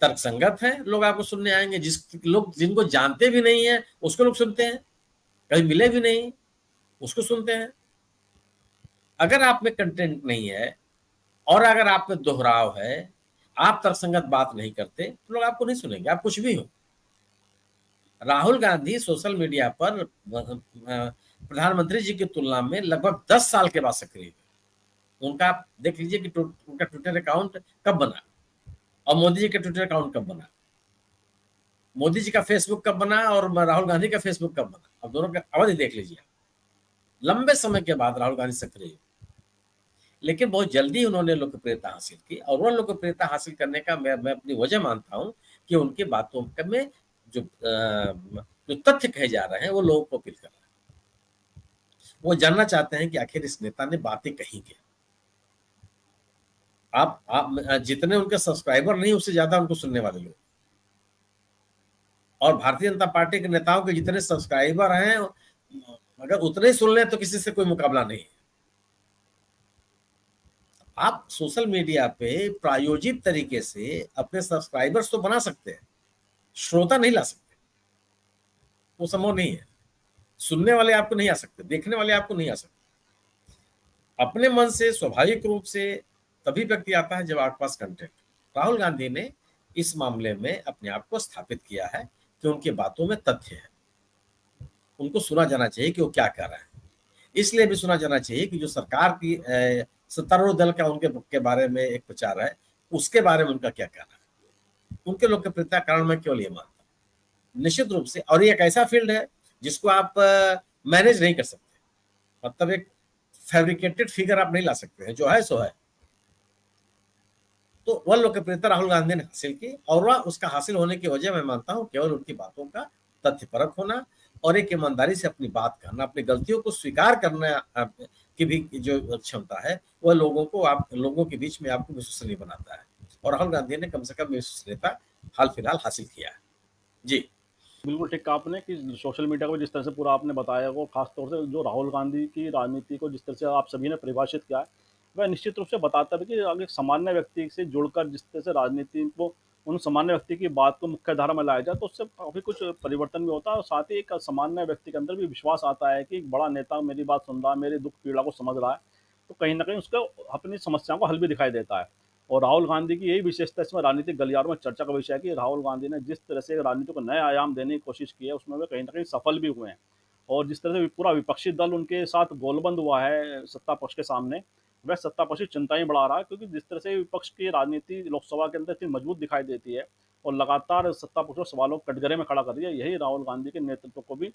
तर्कसंगत हैं, लोग आपको सुनने आएंगे। लोग जिनको जानते भी नहीं है उसको लोग सुनते हैं, कभी मिले भी नहीं उसको सुनते हैं। अगर आप में कंटेंट नहीं है और अगर आप में दोहराव है, आप तर्कसंगत बात नहीं करते, तो लोग आपको नहीं सुनेंगे, आप कुछ भी हो। राहुल गांधी सोशल मीडिया पर प्रधानमंत्री जी की तुलना में लगभग 10 साल के बाद सक्रिय हुए। उनका देख लीजिए कि उनका ट्विटर अकाउंट कब बना और मोदी जी का ट्विटर अकाउंट कब बना, मोदी जी का फेसबुक कब बना और राहुल गांधी का फेसबुक कब बना। अब दोनों का अवधि देख लीजिए। लंबे समय के बाद राहुल गांधी सक्रिय हुए, लेकिन बहुत जल्दी उन्होंने लोकप्रियता हासिल की और वह लोकप्रियता हासिल करने का मैं अपनी वजह मानता हूं कि उनकी बातों में जो तथ्य कहे जा रहे हैं वो लोगों को अपील कर रहे हैं। वो जानना चाहते हैं कि आखिर इस नेता ने बातें कही क्या। आप जितने उनके सब्सक्राइबर नहीं, उससे ज्यादा उनको सुनने वाले लोग, और भारतीय जनता पार्टी के नेताओं के जितने सब्सक्राइबर हैं अगर उतने सुन लें तो किसी से कोई मुकाबला नहीं है। आप सोशल मीडिया पे प्रायोजित तरीके से अपने सब्सक्राइबर्स तो बना सकते हैं, श्रोता नहीं ला सकते, वो संभव नहीं है। सुनने वाले आपको नहीं आ सकते, देखने वाले आपको नहीं आ सकते। अपने मन से स्वाभाविक रूप से तभी व्यक्ति आता है जब आपके पास कंटेंट। राहुल गांधी ने इस मामले में अपने आप को स्थापित किया है कि उनकी बातों में तथ्य है, उनको सुना जाना चाहिए कि वो क्या कर रहे हैं। इसलिए भी सुना जाना चाहिए कि जो सरकार की सत्तारूढ़ दल का उनके बारे में एक प्रचार है, उसके बारे में उनका क्या कहना है। उनके लोकप्रियता कारण मैं केवल ये मानता हूँ निश्चित रूप से, और ये एक ऐसा फील्ड है जिसको आप मैनेज नहीं कर सकते, मतलब एक फैब्रिकेटेड फिगर आप नहीं ला सकते हैं, जो है सो है। तो वह लोकप्रियता राहुल गांधी ने हासिल की और वह उसका हासिल होने की वजह मैं मानता हूं केवल उनकी बातों का तथ्यपरक होना और एक ईमानदारी से अपनी बात करना, अपनी गलतियों को स्वीकार करना की भी जो क्षमता है वह लोगों के बीच में आपको विश्वसनीय बनाता है, और राहुल गांधी ने कम से कम विश्वसनीयता हाल फिलहाल हासिल किया है। जी बिल्कुल ठीक कहा आपने कि सोशल मीडिया को जिस तरह से पूरा आपने बताया, वो खास तौर से जो राहुल गांधी की राजनीति को जिस तरह से आप सभी ने परिभाषित किया है, वह निश्चित रूप से बताता है कि अगर सामान्य व्यक्ति से जुड़कर जिस तरह से राजनीति को, उन सामान्य व्यक्ति की बात को मुख्य धारा में लाया जाए, तो उससे काफ़ी कुछ परिवर्तन भी होता है और साथ ही एक सामान्य व्यक्ति के अंदर भी विश्वास आता है कि एक बड़ा नेता मेरी बात सुन रहा है, मेरे दुख पीड़ा को समझ रहा है, तो कहीं न कहीं उसको अपनी समस्याओं का हल भी दिखाई देता है। और राहुल गांधी की यही विशेषता इसमें राजनीतिक गलियारों में चर्चा का विषय है कि राहुल गांधी ने जिस तरह से राजनीति को नए आयाम देने की कोशिश की है, उसमें वे कहीं न कहीं सफल भी हुए हैं। और जिस तरह से पूरा विपक्षी दल उनके साथ गोलबंद हुआ है सत्ता पक्ष के सामने, वह सत्ता पक्ष की चिंताएँ बढ़ा रहा है, क्योंकि जिस तरह से विपक्ष की राजनीति लोकसभा के अंदर इतनी मजबूत दिखाई देती है और लगातार सत्ता पक्ष को सवालों को कटघरे में खड़ा कर रही है, यही राहुल गांधी के नेतृत्व को भी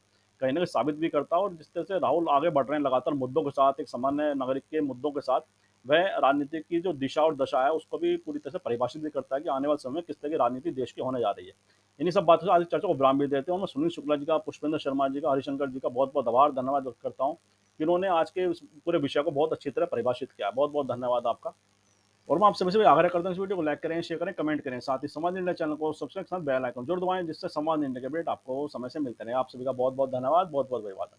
कहीं न कहीं साबित भी करता है। और जिस तरह से राहुल आगे बढ़ रहे हैं लगातार मुद्दों के साथ, एक सामान्य नागरिक के मुद्दों के साथ, वह राजनीति की जो दिशा और दशा है उसको भी पूरी तरह से परिभाषित भी करता है कि आने वाले समय में किस तरह की राजनीति देश की होने जा रही है। इन्हीं सब बातों से आज की चर्चा को विराम भी देते हैं और मैं सुनील शुक्ला जी का, पुष्पेंद्र शर्मा जी का, हरिशंकर जी का बहुत-बहुत आभार, धन्यवाद व्यक्त करता हूँ कि इन्होंने आज के इस पूरे विषय को बहुत अच्छी तरह परिभाषित किया। बहुत-बहुत धन्यवाद आपका। और मैं आप सभी से भी आग्रह करता हूँ इस वीडियो को लाइक करें, शेयर करें, कमेंट करें। साथ ही संवाद इंडिया चैनल को सब्सक्राइब के साथ बेल आइकन जरूर दबाएं, जिससे संवाद इंडिया के अपडेट आपको समय से मिलते रहे। आप सभी का बहुत-बहुत धन्यवाद, बहुत-बहुत अभिवादन।